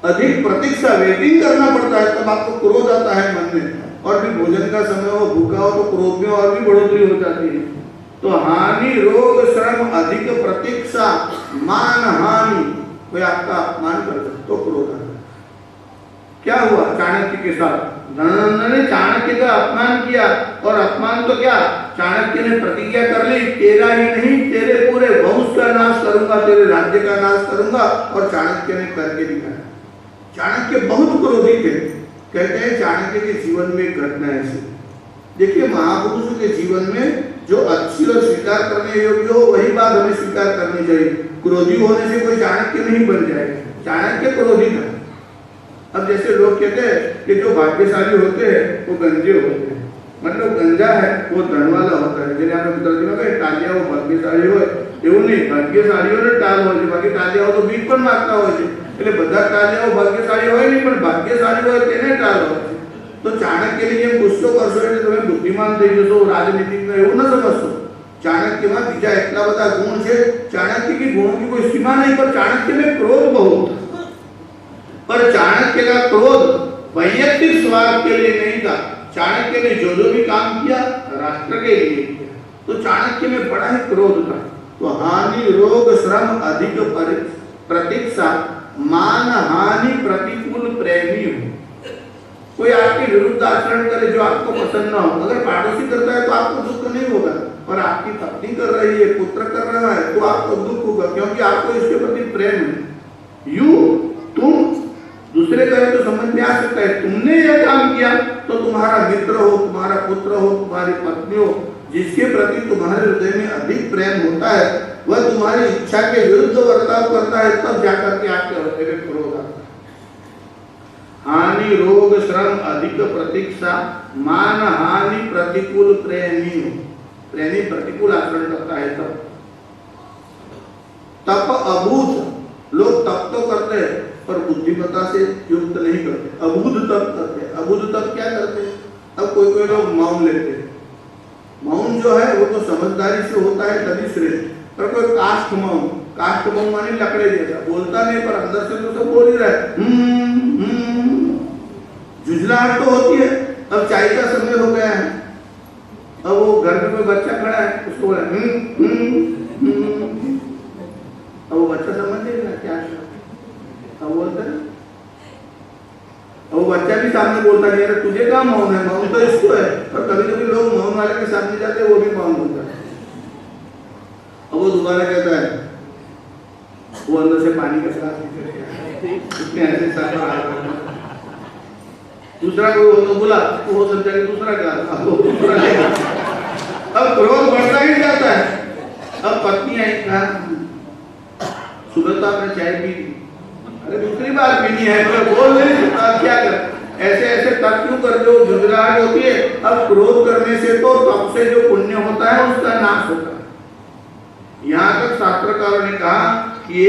अधिक प्रतीक्षा, वेटिंग करना पड़ता है, तब आपको क्रोध आता है मन में। और भी भोजन का समय हो, भूखा हो, तो क्रोध में और भी बढ़ोतरी हो जाती है। तो हानि, रोग, श्रम अधिक प्रतीक्षा, मान हानि, कोई आपका अपमान कर दे तो क्रोध आता है। क्या हुआ चाणक्य के साथ? धनानंद ने चाणक्य का अपमान किया, और अपमान तो क्या, चाणक्य ने प्रतिज्ञा कर ली, तेरा ही नहीं तेरे पूरे वंश का नाश करूंगा, तेरे राज्य का नाश करूंगा, और चाणक्य ने करके दिखाया। चाणक्य बहुत क्रोधी थे। कहते हैं चाणक्य के जीवन में एक घटना ऐसी, देखिए महापुरुषों के जीवन में जो अच्छी और स्वीकार करने योग्य हो वही बात हमें स्वीकार करनी चाहिए। क्रोधी होने से कोई चाणक्य नहीं बन जाएगा। चाणक्य क्रोधी था। अब जैसे लोग कहते हैं कि जो भाग्यशाली होते हैं वो गंजे होते हैं, मतलब गंजा है वो धन वाला होता है। જેને આપણે ગુજરાતીમાં કહીએ ટાલિયા वो ભાગ્યશાળી હોય, એવું નહીં, ભાગ્યશાળીઓને ટાલ હોય છે, બાકી ટાલિયાઓ તો બીક પણ મારતા હોય છે। એટલે બધા ટાલિયાઓ ભાગ્યશાળી હોય નહીં, પણ ભાગ્યશાળી હોય તેને ટાલ હોય છે। તો ચાણક્યની જેમ ગુસ્સો કરશો એટલે તમે બુદ્ધિમાન થઈ જશો, રાજનીતિમાં એવું ન સમજશો। ચાણક્યમાં બીજા એટલા બધા ગુણ છે, ચાણક્ય की गुणों की कोई सीमा नहीं, पर चाणक्य में क्रोध बहुत था। पर चाणक्य का क्रोध वैयक्तिक स्वार्थ के लिए नहीं था। चाणक्य ने जो भी काम किया राष्ट्र के लिए किया, तो चाणक्य में बड़ा ही क्रोध था। तो हानि, रोग, श्रम अधिक प्रतीक्षा, मान हानि, प्रतिकूल प्रेमी हो। कोई आपके विरुद्ध आचरण करे जो आपको पसंद ना हो, अगर पड़ोसी करता है तो आपको दुख नहीं होगा, और आपकी पत्नी कर रही है, पुत्र कर रहा है, तो आपको दुख होगा, क्योंकि आपको इसके प्रति प्रेम है। यू तुम दूसरे करे तो समझ में आ सकता है, तुमने यह काम किया तो तुम्हारा मित्र हो, तुम्हारा पुत्र हो, तुम्हारी पत्नी हो, जिसके प्रति तुम्हारे हृदय में अधिक प्रेम होता है, वह तुम्हारी इच्छा के विरुद्ध वर्ताव करता है, तब जाकर के आपके हृदय में क्रोध आता है। हानि रोग श्रम अधिक प्रतीक्षा, मान हानि प्रतिकूल प्रेमी। प्रेमी प्रतिकूल आचरण करता है तब। तप अबूझ, लोग तप तो करते हैं पर बुद्धिमत्ता से युक्त नहीं करते, अबूझ तप करते हैं। अबूझ तप क्या करते हैं? अब कोई कोई लोग मौन लेते हैं। मौन जो है वो तो समझदारी से होता है तभी श्रेष्ठ, पर कोई काष्ठ मौन माने लकड़े जैसा, बोलता नहीं पर अंदर से तो सब बोल ही रहा है। झुझलाहट तो होती है। अब चाय का समय हो गया है, अब वो घर में कोई बच्चा खड़ा है, उसको बोला अब वो बच्चा समझ नहीं रहा क्या अब बोलता है। अब वो बच्चा भी सामने बोलता नहीं है, तुझे क्या मौन है? मौन तो इसको है। और कभी कभी लोग मौन वाले के सामने जाते हैं, वो भी मौन होता है। अब वो दोबारा कहता है, वो अंदर से पानी का गिलास उसने ऐसे सर पर आ दूसरा कोई तो बोला वो समझा कि दूसरा गिलास, अब क्रोध बढ़ता ही जाता है। अब पत्नी आई, कहा सुबह तो आपने चाय पी, अरे दूसरी बार पीनी है, तो बोल नहीं सकता, क्या कर? ऐसे ऐसे तर्क क्यों करते हो? झुंझलाहट होती है। अब क्रोध करने से तो तप से जो पुण्य होता है उसका नाश होता है। यहाँ तक शास्त्रकारों ने कहा कि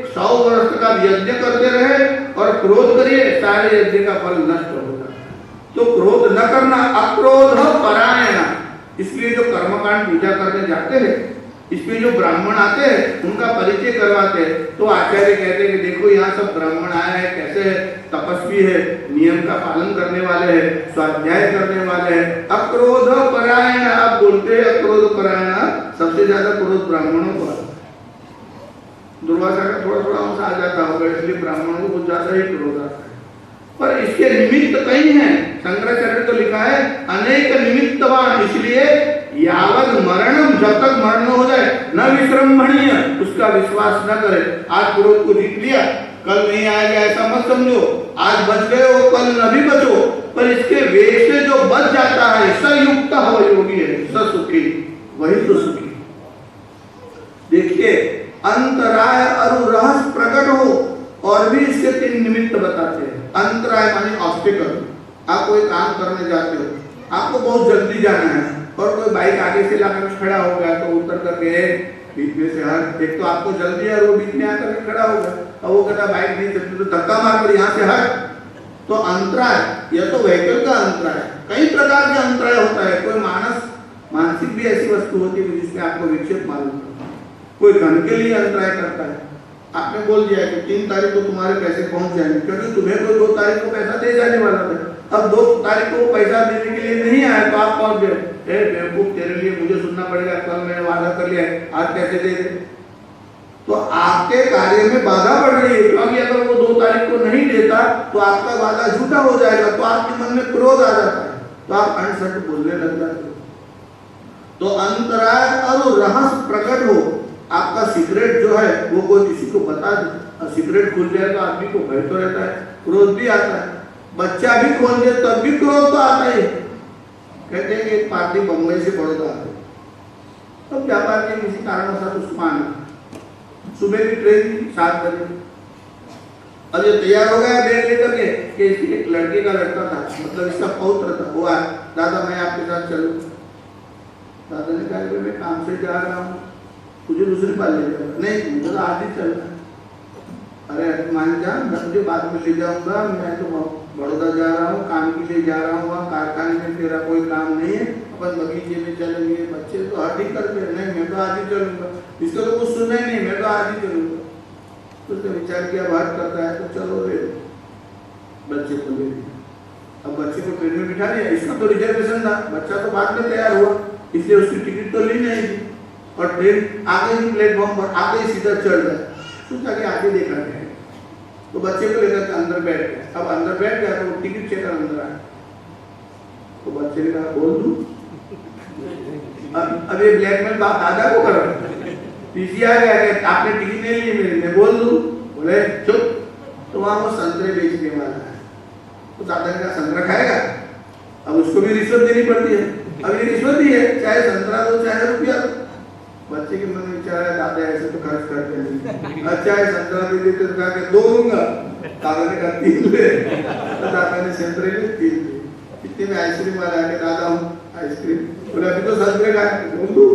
100 वर्ष का यज्ञ करते रहे और क्रोध करिए, सारे यज्ञ का फल नष्ट होगा। तो क्रोध न करना, अक्रोध परायण। इसलिए जो कर्मकांड पूजा करने जाते हैं, इसमें जो ब्राह्मण आते हैं उनका परिचय करवाते हैं, तो आचार्य कहते हैं कि देखो यहाँ सब ब्राह्मण आए हैं, कैसे तपस्वी है, नियम का पालन करने वाले हैं, स्वाध्याय करने वाले हैं। अक्रोध परायण, आप बोलते हैं अक्रोध परायण, सबसे ज्यादा क्रोध ब्राह्मणों को आता है। दुर्वासा का थोड़ा थोड़ा अंश आ जाता होगा, इसलिए ब्राह्मणों को कुछ ज्यादा ही क्रोध आता है। पर इसके निमित्त कई हैं। शंकराचार्य तो लिखा है अनेक निमित्तवान, इसलिए यावत मरणम, जब तक मरण हो जाए न विश्रम्भणीय, उसका विश्वास न करे। आज क्रोध को जीत लिया, कल नहीं आएगा ऐसा मत समझो। आज बच गए हो, कल न भी बचो, पर इसके वेश से जो बच जाता है, सयुक्त हो योगी है, ससुखी, वही तो सुखी। देखिए अंतराय और रहस्य प्रकट हो, और भी इसके 3 निमित्त बताते हैं। अंतराय माने ऑब्स्टिकल, आप कोई काम करने जाते हो, आपको बहुत जल्दी जाना है और कोई बाइक आगे से लाकर खड़ा हो गया तो उतर करके बीच में से हट। एक तो आपको जल्दी है और वो बीच में आकर के खड़ा हो गया, और वो कहता बाइक नहीं चलती तो धक्का मार कर यहाँ से हट। तो अंतराय, यह तो व्हीकल का अंतराय। कई प्रकार के अंतराय होता है। कोई मानसिक भी ऐसी वस्तु होती है जिसमें आपको विक्षेप मालूम होता है। कोई धन के लिए अंतराय करता है। आपने बोल दिया कि 3 तारीख को तुम्हारे पैसे पहुंच जाएंगे, क्योंकि तुम्हें कोई 2 तारीख को पैसा दे जाने वाला था। अब 2 तारीख को पैसा देने के लिए नहीं आया तो आप पहुंच गए, बेवकूफ, तेरे लिए मुझे सुनना पड़ेगा, कल मैंने वादा कर लिया है, आज कैसे दे दे? तो आपके कार्य में बाधा पड़ रही है, क्योंकि अगर वो 2 तारीख को नहीं देता तो आपका वादा झूठा हो जाएगा, तो आपके मन में क्रोध आ जाता है, तो आप अनसट बोलने लग जाते हो। तो अंतराय और रहस्य प्रकट हो। आपका सीक्रेट जो है वो कोई किसी को बता दे, सीक्रेट खुल जाए तो आदमी को भय तो रहता है, क्रोध भी आता है। बच्चा भी खोल दे तब भी क्रोध तो आता ही। कहते हैं कि एक पार्टी बम्बई से बड़ौदा आती, तो व्यापार के किसी कारणवशात उसको आना, सुबह की ट्रेन 7 बजे, अब ये तैयार हो गया बैग लेकर के कि इसकी एक लड़के का लड़का था, मतलब इसका पौत्र था, वो आया, दादा मैं आपके साथ चलूं। दादा ने कहा मैं काम से जा रहा हूँ, तुझे दूसरी बार ले जाऊंगा। नहीं मुझे तो आज ही चलना है। अरे मान जा, मैं तुझे बाद में ले जाऊंगा, मैं तो बड़ौदा जा रहा हूँ, काम के लिए जा रहा हूँ, वहाँ कारखाने में तेरा कोई काम नहीं है, अपन बगीचे में चलेंगे। बच्चे तो हट ही करते, नहीं मैं तो आज ही चलूंगा, इसको तो कुछ सुनना ही नहीं, मैं तो आज ही चलूंगा। तो उसने विचार किया, बात करता है तो चलो ले बच्चे को ले लिया। अब बच्चे को ट्रेन में बिठा लिया, इसका तो रिजर्वेशन था, बच्चा तो बाद में तैयार हुआ, इसलिए उसकी टिकट तो ली नहीं थी, और ट्रेन आगे ही प्लेटफॉर्म पर आगे ही सीधा चढ़ गया। सोचा कि आगे देखा गया, तो बच्चे को लेकर अंदर बैठ गया। अब अंदर बैठ गया तो टिकट चेकर अंदर आया, तो बच्चे ने कहा बोल दूं? अब ये ब्लैकमेल बात दादा को कर रहा है। पीसी आ गया कि आपने टिकट नहीं ली मेरी, मैं बोल दूं? बोले चुप। तो वहां वो संतरे बेचने वाला है, तो दादा ने कहा संतरा खाएगा? अब उसको भी रिश्वत देनी पड़ती है। अब ये रिश्वत ही है, चाहे संतरा दो चाहे रुपया दो। बच्चे के मन में विचार है दादा ऐसे तो खर्च करते नहीं, अच्छा है संतरा दे देते तो कहा 2 दूंगा, दादा ने कहा 3 ले, तो दादा ने संतरे ले 3 ले। कितने में आइसक्रीम वाला आके दादा हूँ आइसक्रीम, बोला अभी तो संतरे का बोल दू,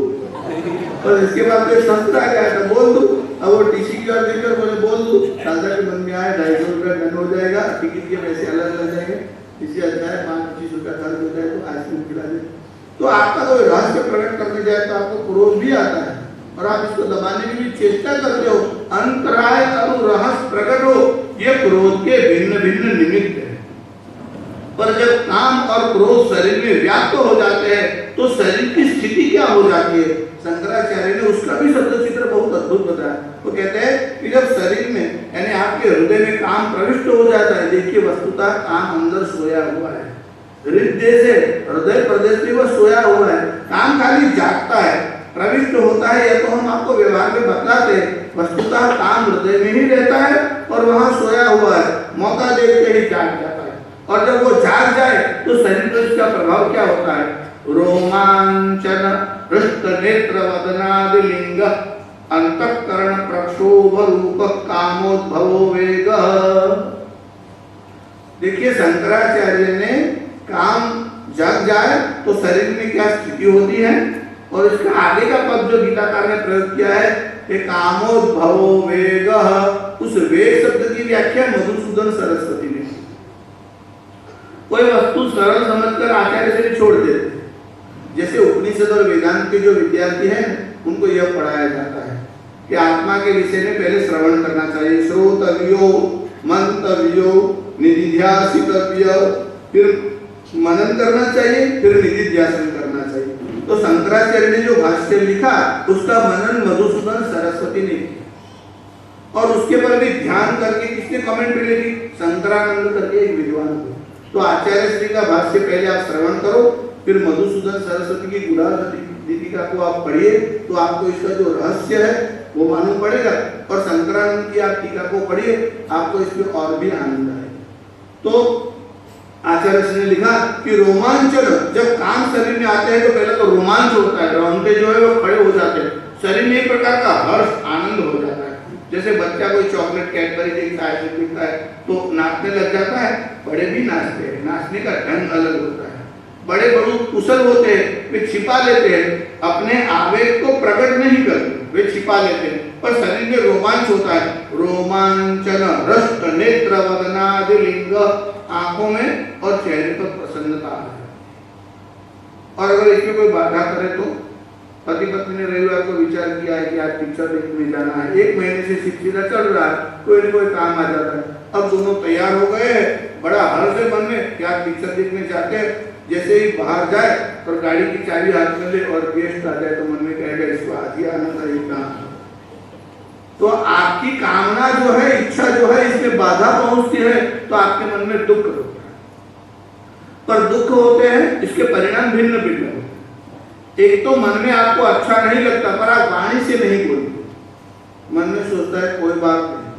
और इसके बाद तो संतरा का है तो बोल दू। अब वो टीसी की ओर देखकर बोले बोल दू, दादा के मन में आया 250 रुपया दंड हो जाएगा, टिकट के पैसे अलग लग जाएंगे, इसी अच्छा है 5-25 रुपया खर्च हो जाए तो आइसक्रीम खिला दे। तो आपका तो रहस्य प्रकट करने जाए तो आपको क्रोध भी आता है और आप इसको दबाने की भी चेष्टा करते हो। अंतराय अरु रहस्य प्रकट हो, ये क्रोध के भिन्न भिन्न निमित्त है। पर जब काम और क्रोध शरीर में व्याप्त हो जाते हैं तो शरीर की स्थिति क्या हो जाती है? शंकराचार्य ने उसका भी शब्द चित्र बहुत अद्भुत बताया। वो कहते हैं कि जब शरीर में यानी आपके हृदय में काम प्रविष्ट हो जाता है, देखिए वस्तुतः काम अंदर सोया हुआ है, हृदय से हृदय प्रदेश में वो सोया हुआ है, काम खाली जागता है, प्रविष्ट होता है। या तो हम आपको व्यवहार में बतलाते हैं, वस्तुतः काम हृदय में ही रहता है और वहां सोया हुआ है, मौका देखते ही जाग जाता है। और जब वो जाग जाए तो शरीर पर इसका प्रभाव क्या होता है? रोमांचन, हृष्ट नेत्र वदनादि लिंग, अंतःकरण प्रक्षोभ रूप कामोद्भवो वेग। देखिए शंकराचार्य ने काम जग जाए तो शरीर में क्या स्थिति होती है, और इसका आगे का पद जो गीताकार ने प्रयोग किया है कि कामोद्भवो वेग, उस वेग शब्द की व्याख्या मधुसूदन सरस्वती ने। कोई वस्तु सरल समझकर आचार्य से भी छोड़ देते, जैसे उपनिषद और वेदांत के जो विद्यार्थी हैं उनको यह पढ़ाया जाता है कि आत्मा के विषय में पहले श्रवण करना चाहिए, श्रोतव्यो मंतव्यो निधिध्यासितव्य, फिर मनन करना चाहिए, फिर निधिध्यासन करना चाहिए। तो शंकराचार्य ने जो भाष्य लिखा उसका मनन मधुसूदन सरस्वती ने किया, और उसके पर भी ध्यान करके किसने कमेंट लिखी? शंकरानंद करके एक विद्वान को। तो आचार्य श्री का भाष्य पहले आप श्रवण करो, फिर मधुसूदन सरस्वती की गुणार्थ दीपिका को आप पढ़िए, तो आपको इसका जो रहस्य है वो मालूम पड़ेगा। और शंकरानंद की आप टीका को पढ़िए, आपको इसमें और भी आनंद आएगा। तो आचार्य ने लिखा कि रोमांचन, जब काम शरीर में आते हैं तो पहले तो रोमांच होता है, रोंगटे जो है वो खड़े हो जाते हैं, शरीर में एक प्रकार का हर्ष आनंद हो जाता है। जैसे बच्चा कोई चॉकलेट कैडबरी देखता है, देखता है तो नाचने लग जाता है, बड़े भी नाचते हैं, नाचने का ढंग अलग होता है। बड़े बड़े कुशल होते हैं, वे छिपा लेते हैं, अपने आवेग को प्रकट नहीं करते, वे छिपा लेते हैं, पर शरीर में रोमांच होता है। रोमांचन, हृष्ट नेत्र वदनादि लिंग, आंखों में और चेहरे पर प्रसन्नता है। और अगर इसमें कोई बाधा करे तो पति पत्नी ने रविवार को विचार किया है कि आज पिक्चर देखने जाना है, 1 महीने से सिलसिला चल रहा है, कोई न कोई काम आ जाता है, अब दोनों तैयार हो गए, बड़ा हर्ष है मन में कि आज पिक्चर देखने जाते हैं। जैसे ही बाहर जाए और गाड़ी की चाबी हाथ में ले और गेस्ट आ जाए तो मन में कहेगा इसको आज ही आना था, ये काम। तो आपकी कामना जो है, इच्छा जो है, इसमें बाधा पहुंचती है तो आपके मन में दुख होता है। पर दुख होते हैं, इसके परिणाम भिन्न भिन्न होते हैं। एक तो मन में आपको अच्छा नहीं लगता, पर आप वाणी से नहीं बोलते, मन में सोचता है कोई बात नहीं।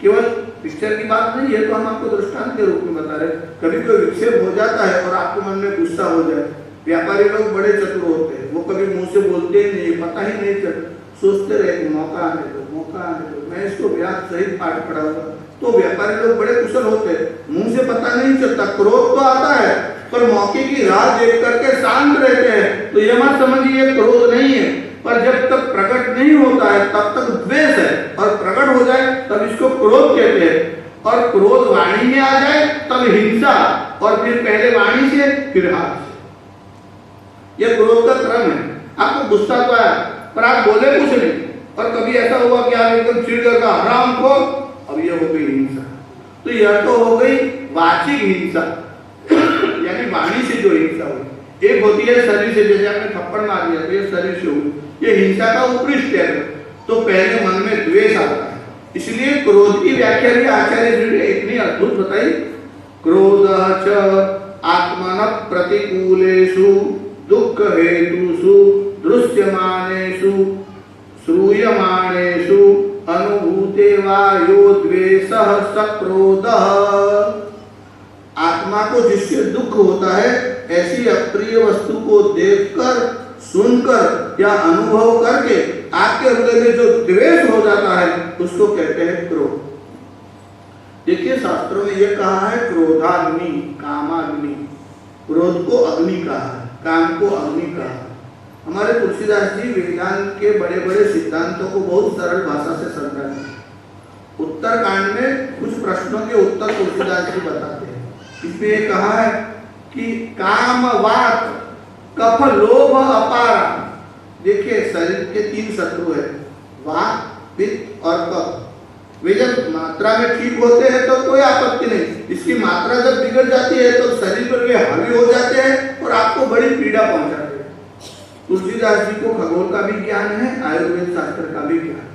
केवल पिक्चर की बात नहीं है, तो हम आपको दृष्टांत के रूप में बता रहे। कभी कोई विक्षेप हो जाता है और आपके मन में गुस्सा हो जाए, व्यापारी लोग बड़े चतुर होते हैं, वो कभी मुंह से बोलते ही नहीं, पता ही नहीं चलता, सोचते रहे मौका आने दो, मौका आने दो, मैं इसको ब्याज सहित पाठ पढ़ाऊंगा। तो व्यापारी लोग बड़े कुशल होते हैं, मुंह से पता नहीं चलता, क्रोध तो आता है पर मौके की राह देख करके शांत रहते हैं। तो ये मत समझिए क्रोध नहीं है, पर जब तक प्रकट नहीं होता है तब तक द्वेष है, और प्रकट हो जाए तब इसको क्रोध कहते हैं। और क्रोध वाणी में आ जाए तब हिंसा, और फिर पहले वाणी से फिर हाथ से। यह क्रोध का क्रम है। आपको गुस्सा तो आया पर आप बोले कुछ नहीं, और कभी ऐसा हुआ कि आप एकदम चिढ़ कर कहा हराम को, अब यह हो गई हिंसा। तो यह तो हो गई वाचिक हिंसा, यानी वाणी से जो हिंसा हुई। एक होती है शरीर से, जैसे आपने थप्पड़ मार दिया तो ये शरीर से हुई, ये हिंसा का उत्कृष्ट है। तो पहले मन में द्वेष आता है, इसलिए क्रोध की व्याख्या भी आचार्य जी ने इतनी अद्भुत बताई। क्रोध च आत्मन प्रतिकूलेषु दुख हेतुषु दृश्यमानेषु श्रूयमानेषु अनुभूते वा यो द्वेषः स क्रोधः। आत्मा को जिससे दुख होता है, ऐसी अप्रिय वस्तु को देखकर, सुनकर या अनुभव करके आपके हृदय में जो द्वेष हो जाता है उसको कहते हैं क्रोध। देखिए शास्त्रों में यह कहा है क्रोधाग्नि, कामाग्नि, क्रोध को अग्नि कहा है, काम को अग्नि कहा है। हमारे तुलसीदास जी वेदांत के बड़े बड़े सिद्धांतों को बहुत सरल भाषा से समझाते हैं। उत्तर कांड में कुछ प्रश्नों के उत्तर तुलसीदास जी बताते हैं। इसमें यह कहा है कि काम, वात, कफ, लोभ, अपारा। देखिए शरीर के 3 शत्रु है, वात, पित्त और कफ। वे जब मात्रा में ठीक होते हैं तो कोई आपत्ति नहीं, इसकी मात्रा जब बिगड़ जाती है तो शरीर पर वे हावी हो जाते हैं और आपको बड़ी पीड़ा पहुंचाते हैं। तुलसीदास जी को खगोल का भी ज्ञान है, आयुर्वेद शास्त्र का भी ज्ञान।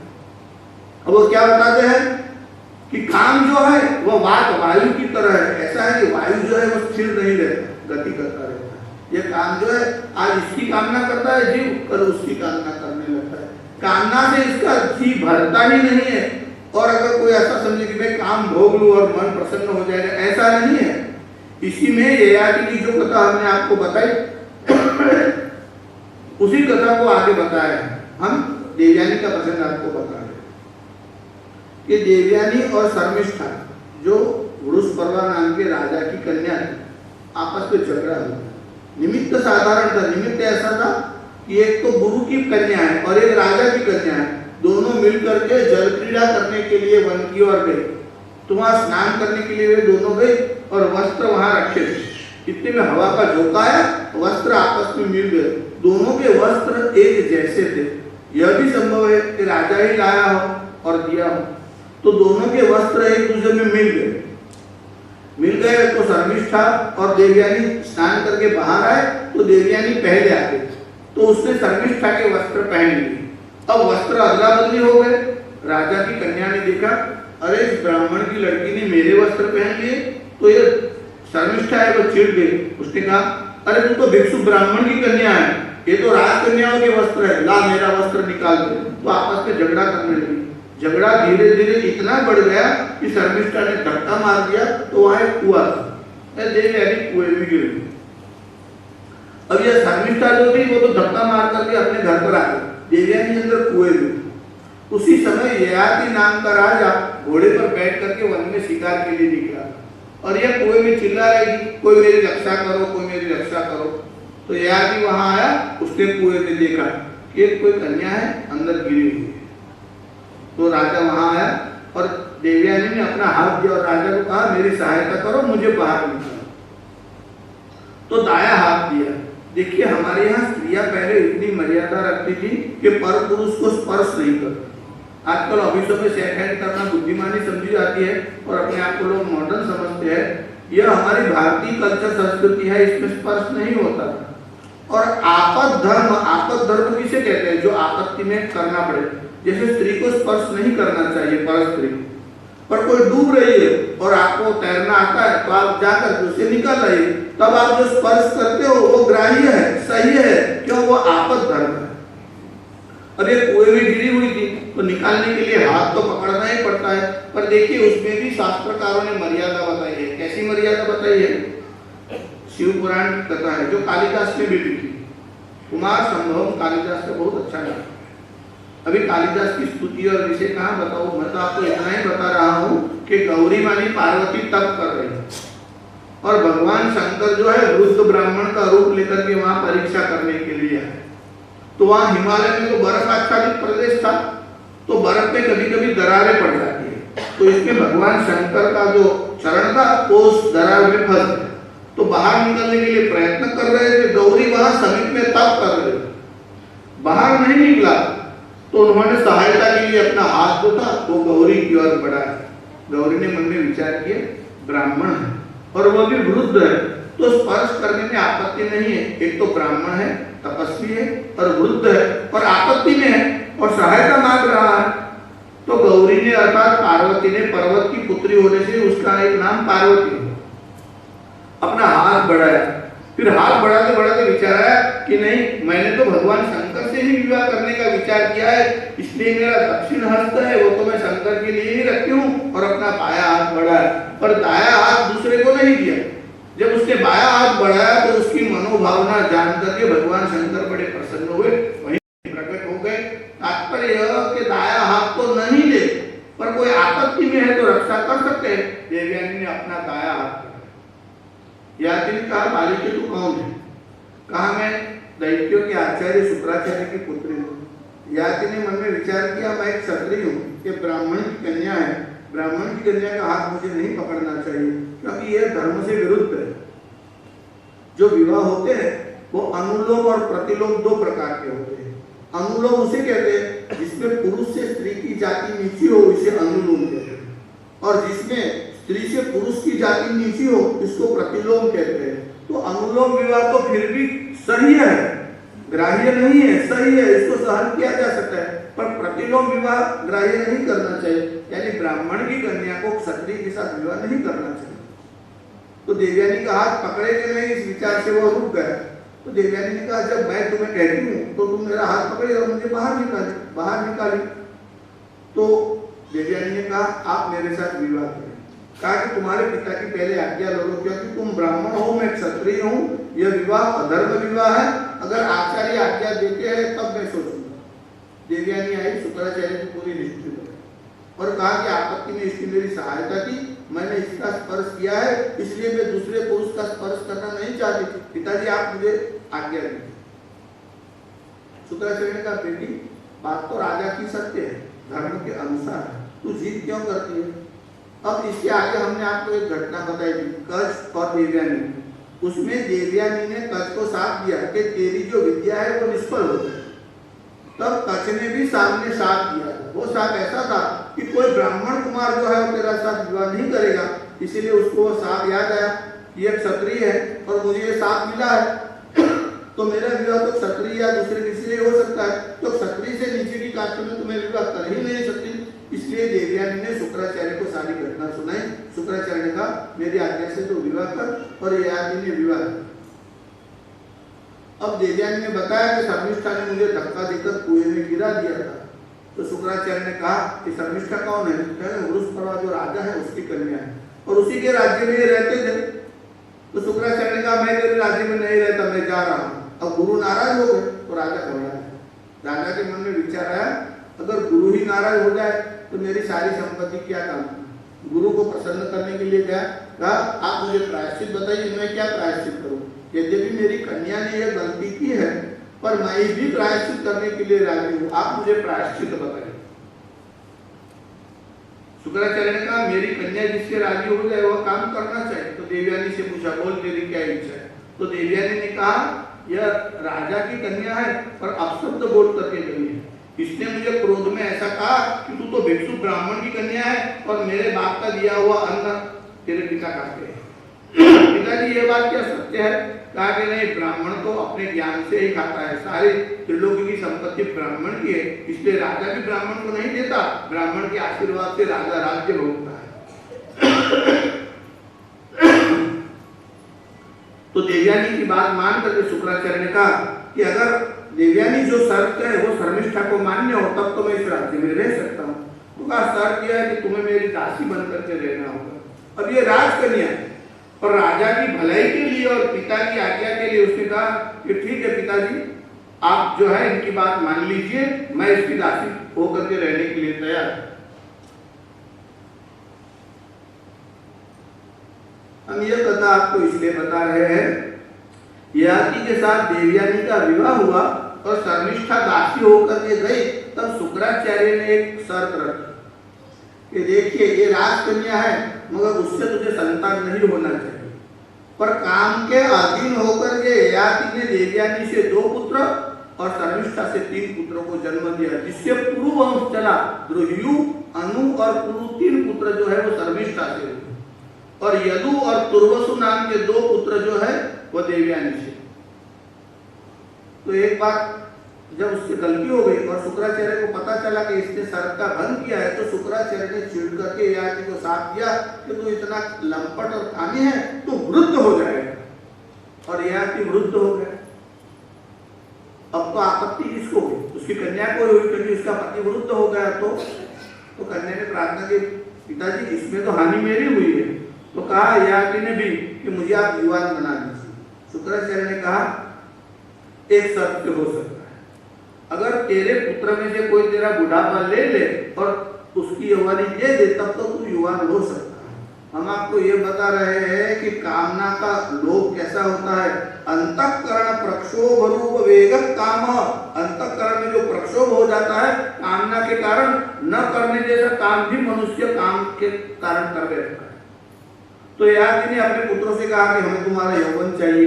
अब वो क्या बताते हैं कि काम जो है वह वात, वायु की तरह है। ऐसा है कि वायु जो है वो स्थिर नहीं रहता, गति करता रहता है। यह काम जो है आज इसकी कामना करता है जीव, कल उसकी कामना करने लगता है। कामना से इसका जी भरता ही नहीं है। और अगर कोई ऐसा समझे कि मैं काम भोग लूं और मन प्रसन्न हो जाएगा, ऐसा नहीं है। इसी में ययाति की जो कथा हमने आपको बताई उसी कथा को आगे बताया है। हम देवयानी का प्रसंग आपको बता रहे कि देवयानी और शर्मिष्ठा जो वृषपर्वा नाम के राजा की कन्या थी, आपस में झगड़ा हुआ। निमित्त साधारण था। निमित्त ऐसा था कि एक तो गुरु की कन्या है और एक राजा की कन्या है। दोनों मिलकर के जल क्रीड़ा करने के लिए वन की ओर गए। तो वहां स्नान करने के लिए वे दोनों गए और वस्त्र वहां रखे थे। इतने में हवा का झोंका आया, वस्त्र आपस में मिल गए। दोनों के वस्त्र एक जैसे थे। यह भी संभव है कि राजा ही लाया हो और दिया हो। तो दोनों के वस्त्र एक दूसरे में मिल गए। तो शर्मिष्ठा और देवयानी स्नान करके बाहर आए तो देवयानी पहले आ गई, तो उसने शर्मिष्ठा के वस्त्र पहन लिए। अब वस्त्र अदला बदली हो गए। राजा की कन्या ने देखा, अरे इस ब्राह्मण की लड़की ने मेरे वस्त्र पहन लिए। तो ये शर्मिष्ठा है वो चिढ़ गई। उसने कहा, अरे तू तो भिक्षु ब्राह्मण की कन्या है, ये तो राजकन्याओं के वस्त्र है, ला मेरा वस्त्र निकाल दे। तो आपस में झगड़ा करने लगी। झगड़ा धीरे धीरे इतना बढ़ गया कि शर्मिष्ठा ने धक्का मार दिया तो वहां एक कुआं था। देवयानी कुएं में गिर गई। अब यह शर्मिष्ठा जो थी वो तो धक्का मार करके अपने घर पर आ गई। देवयानी अंदर कुएं में। उसी समय ययाति नाम का राजा घोड़े पर बैठ करके वन में शिकार के लिए निकला और यह कुएं में चिल्ला रही, कोई मेरी रक्षा करो, कोई मेरी रक्षा करो। तो ययाति वहां आया, उसने कुएं में देखा कि कोई कन्या है अंदर गिरी हुई है। तो राजा वहां आया और देवयानी ने अपना हाथ दिया और राजा को कहा, मेरी सहायता करो, मुझे बाहर निकालो। तो दाया हाथ दिया। देखिए हमारे यहाँ स्त्रियां पहले इतनी मर्यादा रखती थी कि पर पुरुष को स्पर्श नहीं करती। आजकल ऑफिसों में शेक हैंड करना बुद्धिमानी समझी जाती है और अपने आप को लोग मॉडर्न समझते हैं। यह हमारी भारतीय कल्चर संस्कृति है, इसमें स्पर्श नहीं होता। और आपद धर्म किसे कहते हैं? जो आपत्ति में करना पड़े। जैसे स्त्री को स्पर्श नहीं करना चाहिए पर स्त्री, पर कोई डूब रही है और आपको तैरना आता है तो आप जाकर उसे निकाल लाइए, तब आप जो स्पर्श करते हो वो ग्राह्य है, सही है, क्यों? वो आपद धर्म है। अब ये कुएं में गिरी हुई थी तो निकालने के लिए हाथ तो पकड़ना ही पड़ता है। पर देखिए उसमें भी शास्त्रकारों ने मर्यादा बताई है। कैसी मर्यादा बताई है? शिव पुराण की कथा है जो कालिदास ने भी लिखी। कुमार संभवम कालिदास का बहुत अच्छा नाम। अभी कालिदास की स्तुति और विषय कहाँ बताऊं? मैं तो आपको इतना ही बता रहा हूँ कि गौरी मानी पार्वती तप कर रही है और भगवान शंकर जो है वृद्ध ब्राह्मण का रूप लेकर के वहां परीक्षा करने के लिए आए। तो वहां हिमालय में तो बर्फ आच्छादित प्रदेश था, तो बर्फ में कभी कभी दरारें पड़ जाती है। तो इसमें भगवान शंकर का जो चरण था वो उस दरार में फंस गया। तो बाहर निकलने के लिए प्रयत्न कर रहे थे। गौरी वहां समीप में तप कर रहे थे, बाहर नहीं निकला। तो उन्होंने सहायता के लिए अपना हाथ जो था वो गौरी की ओर बढ़ाया। गौरी ने मन में विचार किया, ब्राह्मण है और वह भी वृद्ध है, तो स्पर्श करने में आपत्ति नहीं है। एक तो ब्राह्मण है, तपस्वी है और वृद्ध है और आपत्ति में है और सहायता मांग रहा है। तो गौरी ने अर्थात पार्वती ने, पर्वत की पुत्री होने से उसका एक नाम पार्वती, अपना हाथ बढ़ाया। फिर हाथ बढ़ाते बढ़ाते विचार आया कि नहीं, मैंने तो भगवान शंकर से ही विवाह करने का विचार किया है, इसलिए मेरा दक्षिण हस्त है वो तो मैं शंकर के लिए ही रखती हूँ और अपना बाया हाथ बढ़ाया, पर दाया हाथ दूसरे को नहीं दिया। जब उसने बाया हाथ बढ़ाया तो उसकी मनोभावना जान करके भगवान शंकर बड़े प्रसन्न हुए, वहीं प्रकट हो गए। तात्पर्य यह कि दाया हाथ तो नहीं दे, पर कोई आपत्ति में है तो रक्षा कर सकते हैं। दैत्यों के आचार्य शुक्राचार्य की पुत्री हूँ। ययाति ने मन में विचार किया, मैं एक क्षत्रिय हूँ, ये ब्राह्मण की कन्या है, ब्राह्मण की कन्या का हाथ मुझे नहीं पकड़ना चाहिए, क्योंकि यह धर्म से विरुद्ध है। जो विवाह होते हैं वो अनुलोम और प्रतिलोम दो प्रकार के होते हैं। अनुलोम उसे कहते हैं जिसमें पुरुष से स्त्री की जाति नीची हो, इसे अनुलोम कहते हैं, और जिसमें स्त्री से पुरुष की जाति नीची हो, इसको प्रतिलोम कहते हैं। तो अनुलोम विवाह तो फिर भी सही है, ग्राह्य नहीं है, सही है, इसको सहन किया जा सकता है, पर प्रतिलोम विवाह ग्राह्य नहीं करना चाहिए, यानी ब्राह्मण की कन्या को क्षत्रिय के साथ विवाह नहीं करना चाहिए। तो देवयानी का हाथ पकड़े कि नहीं, इस विचार से वो रुक गया। तो देवयानी ने कहा, जब मैं तुम्हें कहती हूँ तो तुम मेरा हाथ पकड़े और मुझे बाहर निकाली। तो देवयानी ने कहा, आप मेरे साथ विवाह करें। कहा कि तुम्हारे पिता की पहले आज्ञा लो, क्योंकि तुम ब्राह्मण हो, मैं क्षत्रिय हूँ, यह विवाह अधर्म विवाह है, अगर आचार्य आज्ञा देते हैं तब मैं सोचूंगा। देवयानी आई, शुक्राचार्य की पूरी हिस्ट्री बताई और कहा कि आपत्ति में इसकी मेरी सहायता की, मैंने इसका स्पर्श किया है, इसलिए मैं दूसरे पुरुष का स्पर्श करना नहीं चाहती, पिताजी आप मुझे आज्ञा दीजिए। शुक्राचार्य ने कहा, बेटी बात तो राजा की सत्य है, धर्म के अनुसार है, तू जीत क्यों करती है। अब इसके आगे हमने आपको एक घटना बताई थी, कच्छ और देवयानी। उसमें देवयानी ने कच्छ को साथ दिया कि तेरी जो विद्या है वो निष्फल हो गई। तब कच्छ ने भी सामने साथ दिया था। वो साथ ऐसा था कि कोई ब्राह्मण कुमार जो है वो तेरा साथ विवाह नहीं करेगा, इसीलिए उसको वो साथ याद आया, ये क्षत्रिय है और मुझे ये साथ मिला है, तो मेरा विवाह तो क्षत्रिय या दूसरे किसी से हो सकता है, तो क्षत्रिय से नीचे की कास्ट में तुम्हें विवाह कर ही नहीं सकती। इसलिए देवयानी ने शुक्राचार्य को सारी घटना सुनाई। शुक्राचार्य ने कहा, मेरी आज्ञा से तो विवाह कर, और ययाति ने विवाह किया। अब देवयानी ने बताया कि शर्मिष्ठा ने मुझे धक्का देकर कुएं में गिरा दिया था। तो शुक्राचार्य ने कहा कि शर्मिष्ठा कौन है। वृषपर्वा जो राजा है उसकी कन्या है, और उसी के राज्य में ये रहते थे। तो शुक्राचार्य ने कहा, मैं तेरे राज्य में नहीं रहता, मैं जा रहा हूँ। अब गुरु नाराज हो गए तो राजा घबराया। राजा के मन में विचार आया, अगर गुरु ही नाराज हो जाए तो मेरी सारी संपत्ति क्या काम। गुरु को प्रसन्न करने के लिए गया, कहा आप मुझे प्रायश्चित बताइए, मैं क्या प्रायश्चित करूं। यद्यपि मेरी कन्या ने यह गलती की है, पर मैं भी प्रायश्चित करने के लिए राजी हूं, आप मुझे प्रायश्चित बताइए। शुक्राचार्य ने कहा, मेरी कन्या जिससे राजी हो जाए वह काम करना चाहिए। तो देवयानी से पूछा, बोल तेरी क्या इच्छा है। तो देवयानी ने कहा, यह राजा की कन्या है पर अपशब्द बोल करके गई है। इसने मुझे क्रोध में ऐसा कहा कि तू तो भिक्षु ब्राह्मण की कन्या है और मेरे बाप का दिया हुआ अन्न तेरे पिता खाते हैं। पिताजी ये बात क्या सत्य है। कहा कि नहीं, ब्राह्मण तो अपने ज्ञान से ही खाता है, सारी त्रिलोकी की संपत्ति ब्राह्मण की है, इसलिए राजा भी ब्राह्मण को नहीं देता, ब्राह्मण के आशीर्वाद से राजा राज्य भोगता है। तो देवयानी की बात मान करके शुक्राचार्य ने कहा कि अगर देवयानी जो शर्त है वो शर्मिष्ठा को मान्य हो तब तो मैं इस राज्य में रह सकता हूँ। तो कहा, शर्त यह है कि तुम्हें मेरी दासी बन करके रहना होगा। अब ये राजकन्या है, पर राजा की भलाई के लिए और पिता की आज्ञा के लिए उसने कहा कि ठीक है पिताजी, आप जो है इनकी बात मान लीजिए, मैं इसकी दासी होकर के रहने के लिए तैयार हूं। हम यह कथा आपको इसलिए बता रहे हैं, ययाति के साथ देवयानी का विवाह हुआ और शर्मिष्ठा दासी होकर के गई, तब शुक्राचार्य ने एक शर्त रखी कि देखिए ये राजकन्या है, मगर उससे तुझे संतान नहीं होना चाहिए, पर काम के अधीन होकर के ययाति ने देवयानी से 2 पुत्र और शर्मिष्ठा से 3 पुत्रों को जन्म दिया, जिससे पुरु वंश चला। द्रुह्यु, अनु और पुरु 3 पुत्र जो है वो शर्मिष्ठा से हुए, और यदु और तुर्वसु नाम के 2 पुत्र जो है वो देवयानी से। तो एक बार जब उससे गलती हो गई और शुक्राचार्य को पता चला कि इसने शर्त का भंग किया है, तो शुक्राचार्य ने चिढ़ करके ययाति को साथ दिया कि तू इतना लंपट और कामी है, तू वृद्ध हो जाएगा। और ययाति वृद्ध हो गया। अब तो आपत्ति किसको हुई, उसकी कन्या को हुई, क्योंकि उसका पति वृद्ध हो गया। तो कन्या ने प्रार्थना की, पिताजी इसमें तो हानि मेरी हुई है। तो कहा ययाति ने भी कि मुझे आप युवान बना दीजिए। शुक्राचार्य ने कहा, एक शर्त हो सकता है, अगर तेरे पुत्र में से कोई तेरा बुढ़ापा ले ले और उसकी यौवनी दे दे, तब तो तू युवान हो सकता है, हम आपको ये बता रहे हैं कि कामना का लोभ कैसा होता है। अंतःकरण प्रक्षोभ रूप वेग काम, अंतःकरण में जो प्रक्षोभ हो जाता है कामना के कारण, न करने जैसा काम भी मनुष्य काम के कारण कर बैठता है। तो ययाति ने अपने पुत्रों से कहा कि हमें तुम्हारा यौवन चाहिए।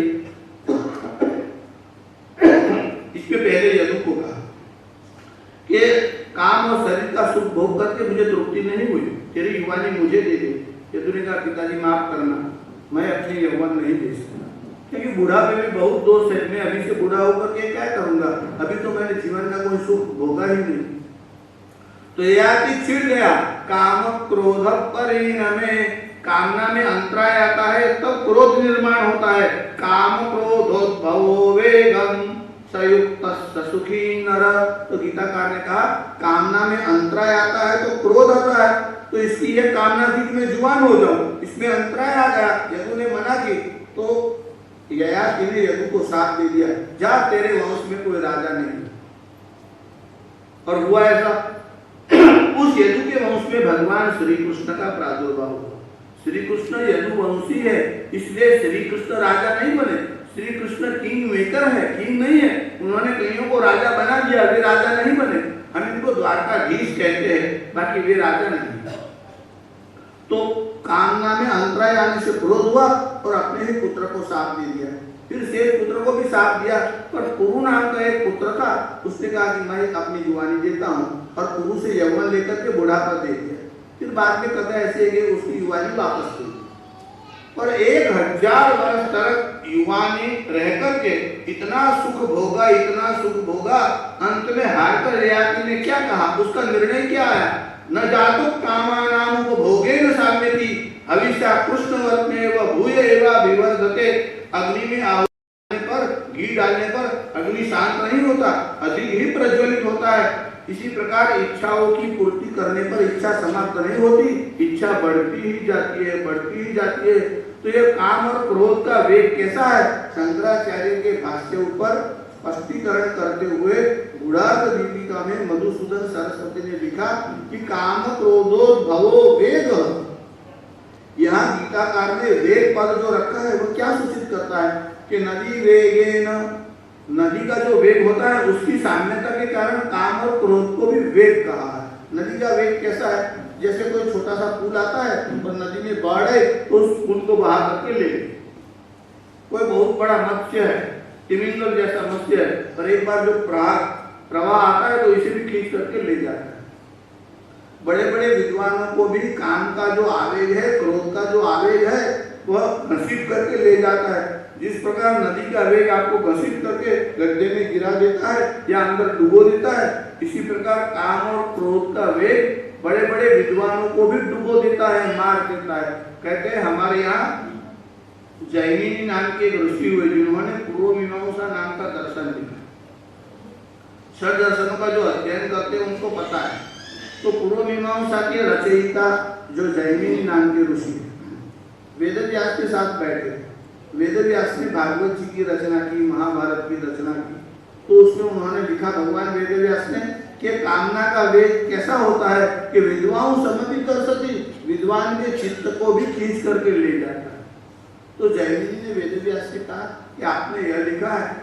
इसके पहले यदु को कहा कि काम और शरीर का सुख भोग करके मुझे तृप्ति नहीं हुई, तेरी युवानी मुझे दे दे। यदु ने कहा पिताजी माफ करना, मैं अपने यौवन नहीं दे सकता, क्योंकि बुढ़ापे में बहुत दोष है, मैं अभी से बूढ़ा होकर के क्या करूंगा, अभी तो मैंने जीवन का कोई सुख भोगा ही नहीं। तो ययाति चिढ़ गया। काम क्रोध परिणमे, कामना में अंतराय आता है तब क्रोध निर्माण होता है। काम क्रोधोद्भवो वेगम संयुक्त सुखी नर। तो गीताकार ने कहा कामना में अंतराय आता है तो क्रोध आता है, तो इसकी यह कामना थी कि मैं जुआन हो जाऊं, इसमें अंतराय आ गया। यदु ने मना की तो ययाति ने यदु को साथ दे दिया, जा तेरे वंश में कोई राजा नहीं। और हुआ ऐसा, उस यदु के वंश में भगवान श्री कृष्ण का प्रादुर्भाव हुआ। श्री कृष्ण यदुवंशी है, इसलिए श्री कृष्ण राजा नहीं बने। श्री कृष्ण किंग मेकर है, किंग नहीं है। उन्होंने कईयों को राजा बना दिया, वे राजा नहीं बने। हम इनको द्वारकाधीश कहते हैं, बाकी वे राजा नहीं। तो कामना में अंतराय आने से क्रोध हुआ और अपने ही पुत्र को शाप दे दिया। फिर शेष पुत्र को भी शाप दिया, पर पुरु नाम का एक पुत्र था, उसने कहा कि मैं अपनी जुवानी देता हूँ, और पुरु से यौवन लेकर के बुढ़ापा दे दिया। फिर बाद में कथा ऐसे है कि उसकी युवानी वापस हुई। पर 1000 वर्ष तक युवानी रह करके इतना सुख भोगा, इतना सुख भोगा, अंत में हार कर ययाति ने क्या कहा, उसका निर्णय क्या आया, न जातु कामानाम उपभोगे न साम्यति हविष्या कृष्णवत् में व भूय एवा विवर्धते। अग्नि में आहुति पर, घी डालने पर अग्नि शांत नहीं होता, अधिक ही प्रज्वलित होता है। इसी प्रकार इच्छाओं की पूर्ति करने पर इच्छा समाप्त नहीं होती, इच्छा बढ़ती ही जाती है, बढ़ती ही जाती है। तो यह काम और क्रोध का वेग कैसा है, शंकराचार्य के भाष्य ऊपर स्पष्टीकरण करते हुए गुणार्थ दीपिका में मधुसूदन सरस्वती ने लिखा कि काम क्रोधोद्भवो वेग। यहाँ गीताकार ने वेग पद जो रखा है वो क्या सूचित करता है कि नदी वेगेन, नदी का जो वेग होता है उसकी साम्यता के कारण काम और क्रोध को भी वेग कहा है। नदी का वेग कैसा है, जैसे कोई छोटा सा पुल आता है और नदी में बाढ़ है तो उस पुल को बहा करके ले, कोई बहुत बड़ा मत्स्य है, तिमिंगल जैसा मत्स्य है, और एक बार जो प्रवाह आता है तो इसे भी खींच करके ले जाता है। बड़े बड़े विद्वानों को भी काम का जो आवेग है, क्रोध का जो आवेग है, वह घसीट करके ले जाता है। जिस प्रकार नदी का वेग आपको घसीट करके गड्ढे में गिरा देता है या अंदर डुबो देता है, इसी प्रकार काम और क्रोध का वेग बड़े बड़े विद्वानों को भी डुबो देता है, मार देता है। कहते हैं हमारे यहाँ जैमिनी नाम के एक ऋषि हुए जिन्होंने पूर्व मीमांसा नाम का दर्शन लिखा। षड दर्शनों का जो अध्ययन करते हैं उनको पता है। तो पूर्व मीमांसा के रचयिता जो जैमिनी नाम के ऋषि वेदव्यास के साथ बैठे। वेदव्यास ने भागवत जी की रचना की, महाभारत की रचना की, तो उसमें उन्होंने लिखा भगवान वेदव्यास ने कि कामना का वेग कैसा होता है कि विद्वान सम्मति कर सती, विद्वान के चित्त को भी खींच करके ले जाता है। तो जैमिनी ने वेदव्यास से कहा कि आपने यह लिखा है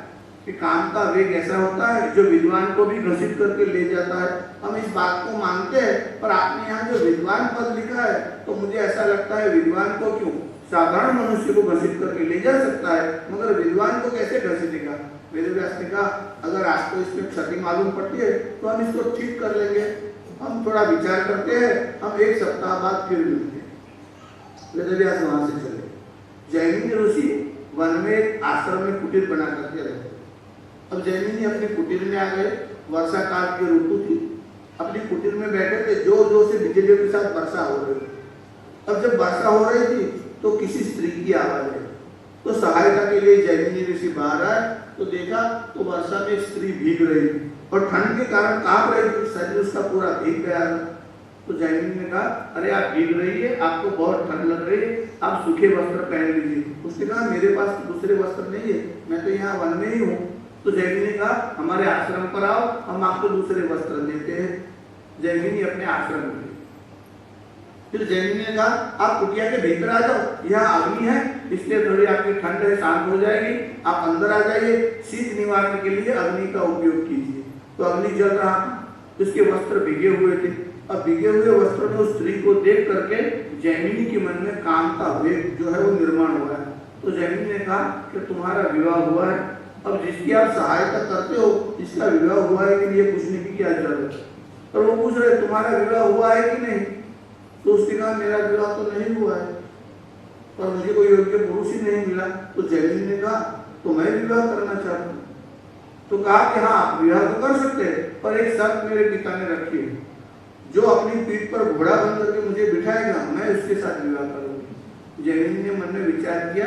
कि काम का वेग ऐसा होता है जो विद्वान को भी घसीट करके ले जाता है। हम इस बात को मानते हैं, पर आपने यहाँ जो विद्वान पद लिखा है तो मुझे ऐसा लगता है विद्वान को क्यों, साधारण मनुष्य को घसीट करके ले जा सकता है, मगर विद्वान को कैसे घसीटेगा। वेदव्यास ने कहा अगर आपको इसमें क्षति मालूम पड़ती है तो हम इसको ठीक कर लेंगे, हम थोड़ा विचार करते हैं, हम 1 सप्ताह बाद फिर मिलते हैं। वेदव्यास वहां से चले। जैमिनी ऋषि वन में आश्रम में कुटीर बना करके रहते। अब जैमिनी अपने कुटीर में आ गए, वर्षा काल की ऋतु थी, अपनी कुटीर में बैठे थे, जोर जोर से बिजलियों के साथ वर्षा हो रही थी। अब जब वर्षा हो रही थी तो किसी स्त्री की आवाज आई, तो सहायता के लिए जैमिनी ऋषि बाहर आए तो देखा तो वर्षा में स्त्री भीग रही थी और ठंड के कारण कांप रही थी, शरीर उसका पूरा भीग गया। तो जैमिनी ने कहा अरे आप भीग रही है, आपको बहुत ठंड लग रही है, आप सूखे वस्त्र पहन लीजिए। उसने कहा मेरे पास तो दूसरे वस्त्र नहीं है, मैं तो यहाँ वन में ही हूँ। तो जैमिनी ने कहा हमारे आश्रम पर आओ, हम आपको दूसरे वस्त्र देते हैं। जैमिनी अपने आश्रम में गई। फिर जैमिनी ने कहा आप कुटिया के भीतर आ जाओ, यहाँ अग्नि है इसलिए थोड़ी आपकी ठंड है शांत हो जाएगी, आप अंदर आ जाइए, शीत निवारण के लिए अग्नि का उपयोग कीजिए। तो अग्नि जल रहा था, उसके वस्त्र भीगे हुए थे। अब भीगे हुए वस्त्र में उस स्त्री को देख करके जैमिनी के मन में काम का वेग जो है वो निर्माण हुआ है। तो जैमिनी ने कहा कि तुम्हारा विवाह हुआ है, अब जिसकी आप सहायता करते हो इसका विवाह हुआ है कि नहीं, ये पूछने की क्या जरूरत है। और वो पूछ रहे तुम्हारा विवाह हुआ है कि नहीं, तो उसने कहा मेरा विवाह तो नहीं हुआ है और मुझे कोई योग्य पुरुष ही नहीं मिला। तो जैमिनी ने कहा तो मैं विवाह करना चाहता हूँ। तो कहा कि हाँ आप विवाह तो कर सकते हैं, पर एक शर्त मेरे पिता ने रखी है, जो अपनी पीठ पर घोड़ा बन करके मुझे बिठाएगा मैं उसके साथ विवाह करूंगी। जैमिनी ने मन में विचार किया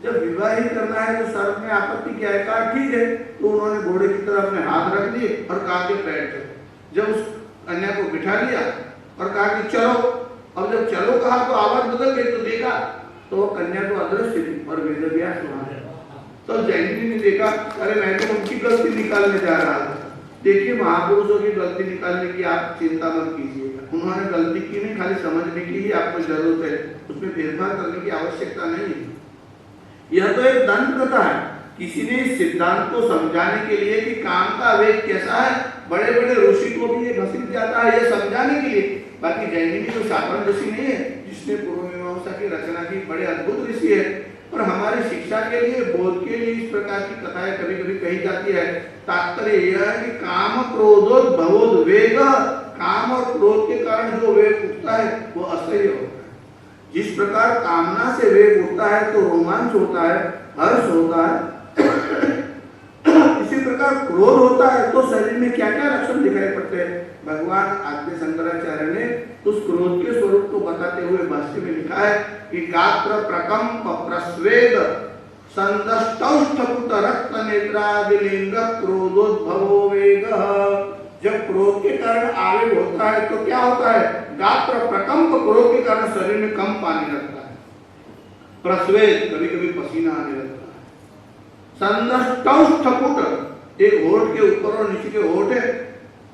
जब विवाह ही करना है तो शर्त में आपत्ति क्या है। कहा ठीक है। तो उन्होंने घोड़े की तरफ अपने हाथ रख दिए और कहा कि बैठ जाओ। जब उस कन्या को बिठा लिया और कहा कि चलो, अब जब चलो कहा तो आवाज बदल गई, तो देखा तो वो कन्या तो अदृश्य थी और वेदव्यास वहां है। तो जैमिनी ने देखा अरे मैं तो उनकी गलती निकालने जा रहा था। देखिए महापुरुषों की गलती निकालने की आप चिंता मत कीजिएगा, उन्होंने गलती की नहीं, खाली समझने की ही आपको जरूरत है, उसमें भेदभाव करने की आवश्यकता नहीं है। यह तो एक दंड कथा है, किसी ने इस सिद्धांत को समझाने के लिए कि काम का वेग कैसा है, बड़े बड़े ऋषि को भी ये घसीट जाता है ये समझाने के लिए। बाकी जैमिनी तो साधारण ऋषि नहीं है, जिसने पूर्व मीमांसा की रचना की, बड़े अद्भुत ऋषि है। और हमारी शिक्षा के लिए, बोध के लिए इस प्रकार की कथाएं कभी कभी कही जाती है। तात्पर्य यह है कि काम क्रोधोद्भवोद वेग, काम और क्रोध के कारण जो वेग उठता है वो असह्य होता है। जिस प्रकार कामना से वेग उठता है तो रोमांच होता है, हर्ष होता है, इसी प्रकार क्रोध होता है तो शरीर में क्या क्या लक्षण दिखाई पड़ते हैं। भगवान आद्य शंकराचार्य ने उस क्रोध के स्वरूप को बताते हुए भाष्य में लिखा है कि गात्र प्रकंप प्रस्वेद संदष्टौष्ठपुट रक्त नेत्रादिलिंग क्रोधोद्भवो वेग। जब क्रोध के कारण आवेग होता है तो क्या होता है, गात्र प्रकंप, क्रोध के कारण शरीर में कंप आने लगता है, प्रस्वेद कभी कभी पसीना आने लगता है, संदष्टौष्ठपुट एक होठ के ऊपर और नीचे के होठ है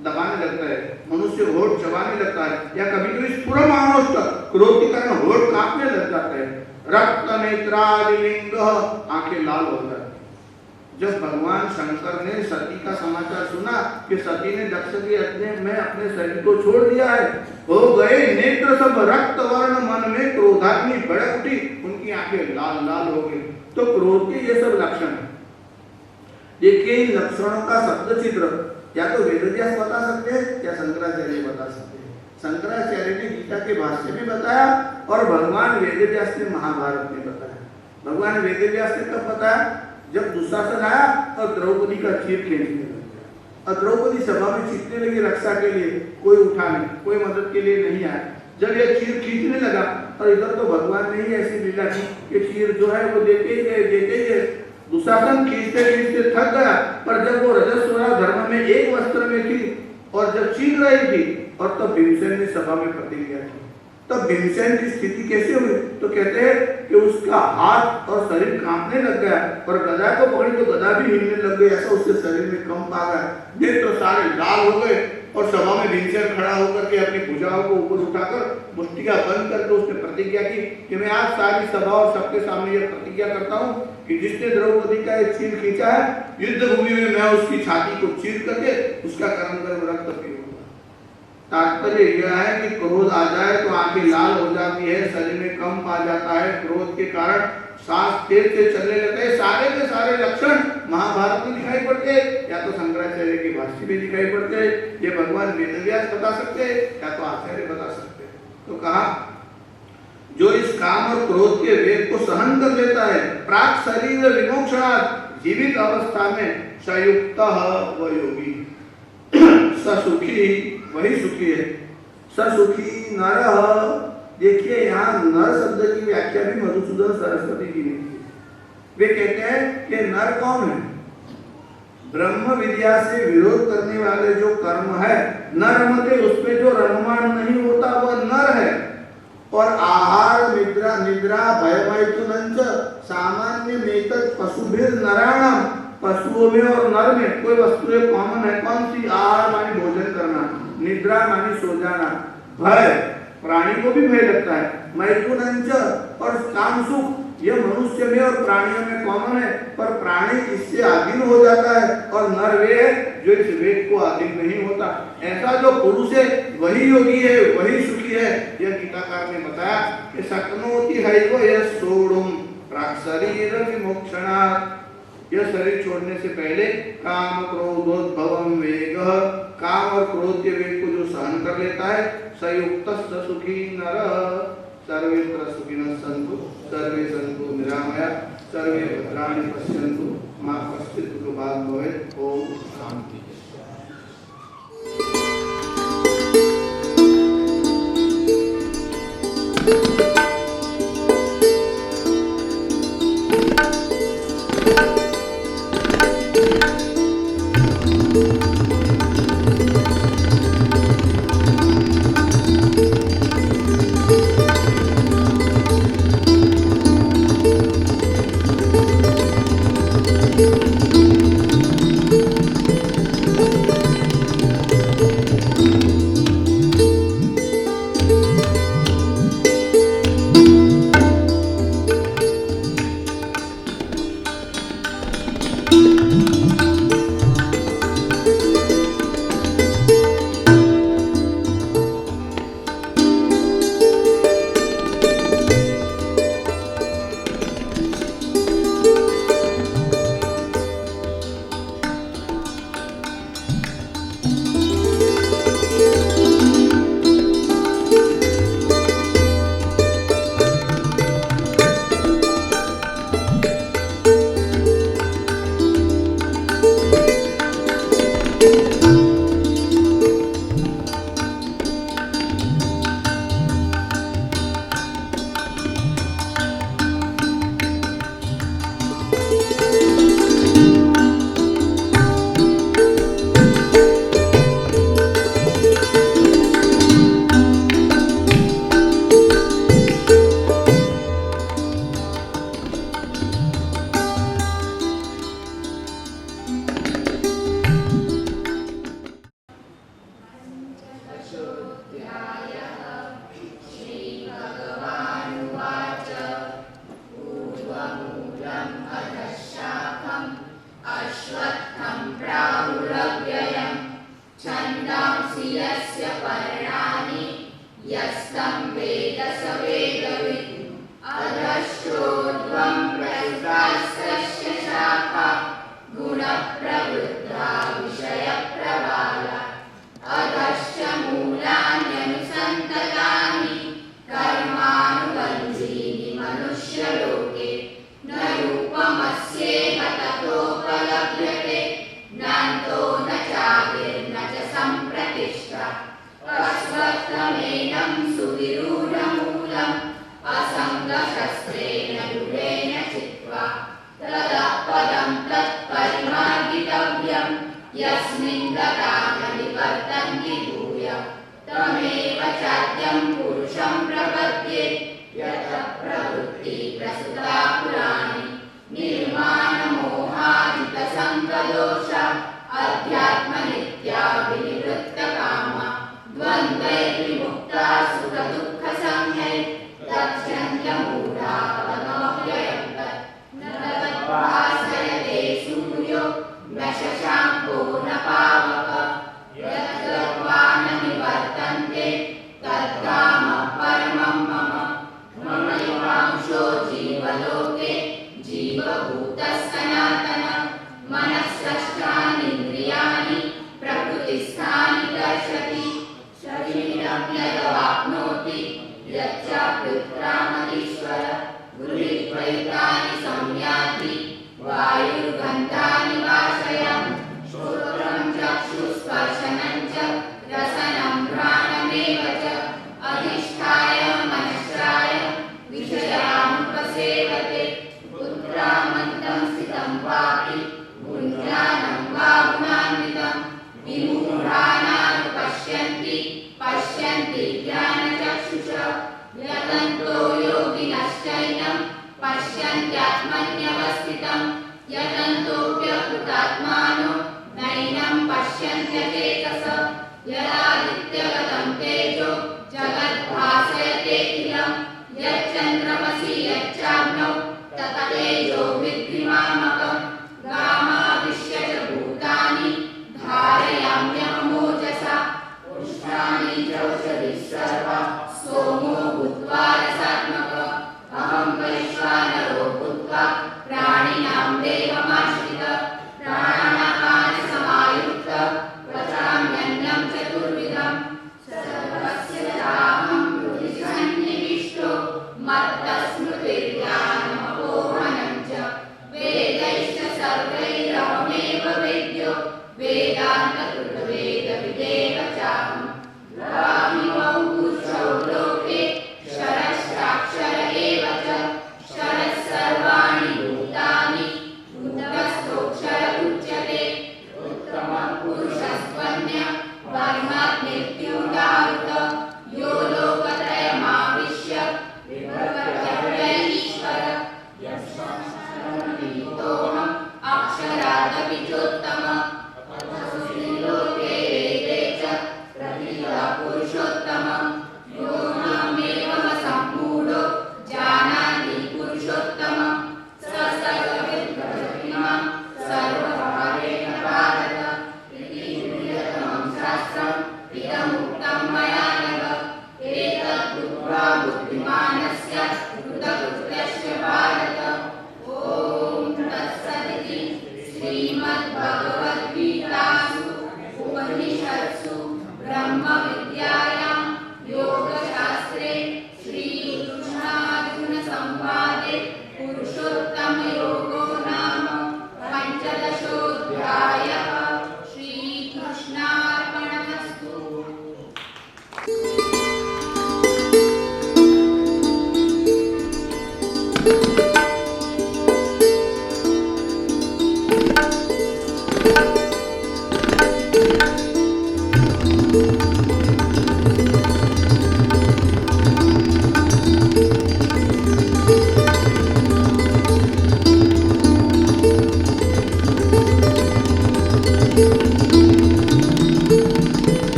दबाने लगता है, मनुष्य होठ चबाने लगता है, या कभी कभी स्फुरमानोष्ठ, क्रोध के कारण होठ कांपने लग जाता है, रक्त नेत्रादिलिंग, आंखें लाल हो जाती। जब भगवान शंकर ने सती का समाचार सुना कि सती ने दक्ष के यज्ञ में अपने शरीर को छोड़ दिया है, हो गए नेत्र सब रक्त वर्ण, मन में क्रोधाग्नि भड़क उठी, उनकी आंखें लाल लाल हो गई। तो क्रोध के ये सब लक्षण है। देखिए इन लक्षणों का शब्द चित्र या तो वेदव्यास बता सकते हैं या शंकराचार्य बता सकते हैं। शंकराचार्य ने गीता के भाष्य में बताया और भगवान वेदव्यास ने महाभारत में बताया। भगवान वेदव्यास ने कब बताया, जब दुशासन आया और द्रौपदी का चीर खींचने लग गया और द्रौपदी सभा में चीखने लगी रक्षा के लिए, कोई उठा नहीं, कोई मदद के लिए नहीं आया। जब यह चीर खींचने लगा और इधर तो भगवान ने ही ऐसी लीला की कि चीर जो है वो देते ही गए। दुशासन खींचते खींचते थक गया, पर जब वो रजस्वला धर्म में एक वस्त्र में थी और जब चीख रही थी और तब भीमसेन ने सभा में प्रतिज्ञा की, तब भीमसेन की स्थिति कैसे हुई, तो कहते हैं कि उसका हाथ और शरीर कांपने लग गया और गदा को पकड़ी तो गदा भी हिलने लग गई, ऐसा उसके शरीर में कंप आ गया, नेत्र सारे लाल हो गए। और सभा में भीमसेन खड़ा होकर के अपनी भुजाओं को ऊपर उठाकर मुष्टिका बंद करके उसने प्रतिज्ञा की कि मैं आज सारी सभा और सबके सामने यह प्रतिज्ञा करता हूँ कि जिसने द्रौपदी का एक चीर खींचा है, युद्ध भूमि में मैं उसकी छाती को चीर करके उसका कर्म कर रक्त पीऊंगा। तात्पर्य यह है कि क्रोध आ जाए तो आंखें लाल हो जाती है, शरीर में कंप आ जाता है, क्रोध के कारण सांस तेज से चलने लगते हैं। सारे के सारे लक्षण महाभारत में दिखाई पड़ते हैं या तो शंकराचार्य के भाष्य में दिखाई पड़ते हैं, ये भगवान वेदव्यास बता सकते हैं या तो आचार्य बता सकते हैं। तो कहा जो इस काम और क्रोध के वेग को सहन कर लेता है, प्राक शरीर विमोक्षणात्, जीवित अवस्था में संयुक्त व योगी, ससुखी वही सुखी है, ससुखी नरः। देखिए यहाँ नर शब्द की व्याख्या भी मधुसूदन सरस्वती जी ने की। वे कहते हैं कि नर कौन है, ब्रह्म विद्या से विरोध करने वाले जो कर्म है, न रमते, उसमें जो रममान नहीं होता वह नर है। और आहार निद्रा निद्रा भयमैथुनंच सामान्य मेतद पशुभिर नराणाम, पशुओं में और नर में कोई वस्तु कॉमन है, कौन सी, आहार मानी भोजन करना, निद्रा मानी सो जाना, भय प्राणी को भी भय लगता है। मैथुनंच और काम सुख यह मनुष्य में और प्राणियों में कॉमन है, पर प्राणी इससे अधीन हो जाता है और नर वे है जो इस वेग को अधीन नहीं होता। ऐसा जो पुरुष है वही योगी है, वही सुखी है। यह गीताकार ने बताया कि शक्नोति हैव यस्सोढुम प्राक्शरीर विमोक्षणात्। यह शरीर छोड़ने से पहले काम क्रोधोद्भवम वेग, काम और क्रोध के वेग को जो सहन कर लेता है, सयुक्तस्य सुखी नर सर्वेत्र सुखिनः सन्तु सर्वे सन्तु निरामया सर्वे भद्राणि पश्यन्तु मा कश्चित् दुःखभाग् भवेत्। ओम शांति। न शशांको न पावको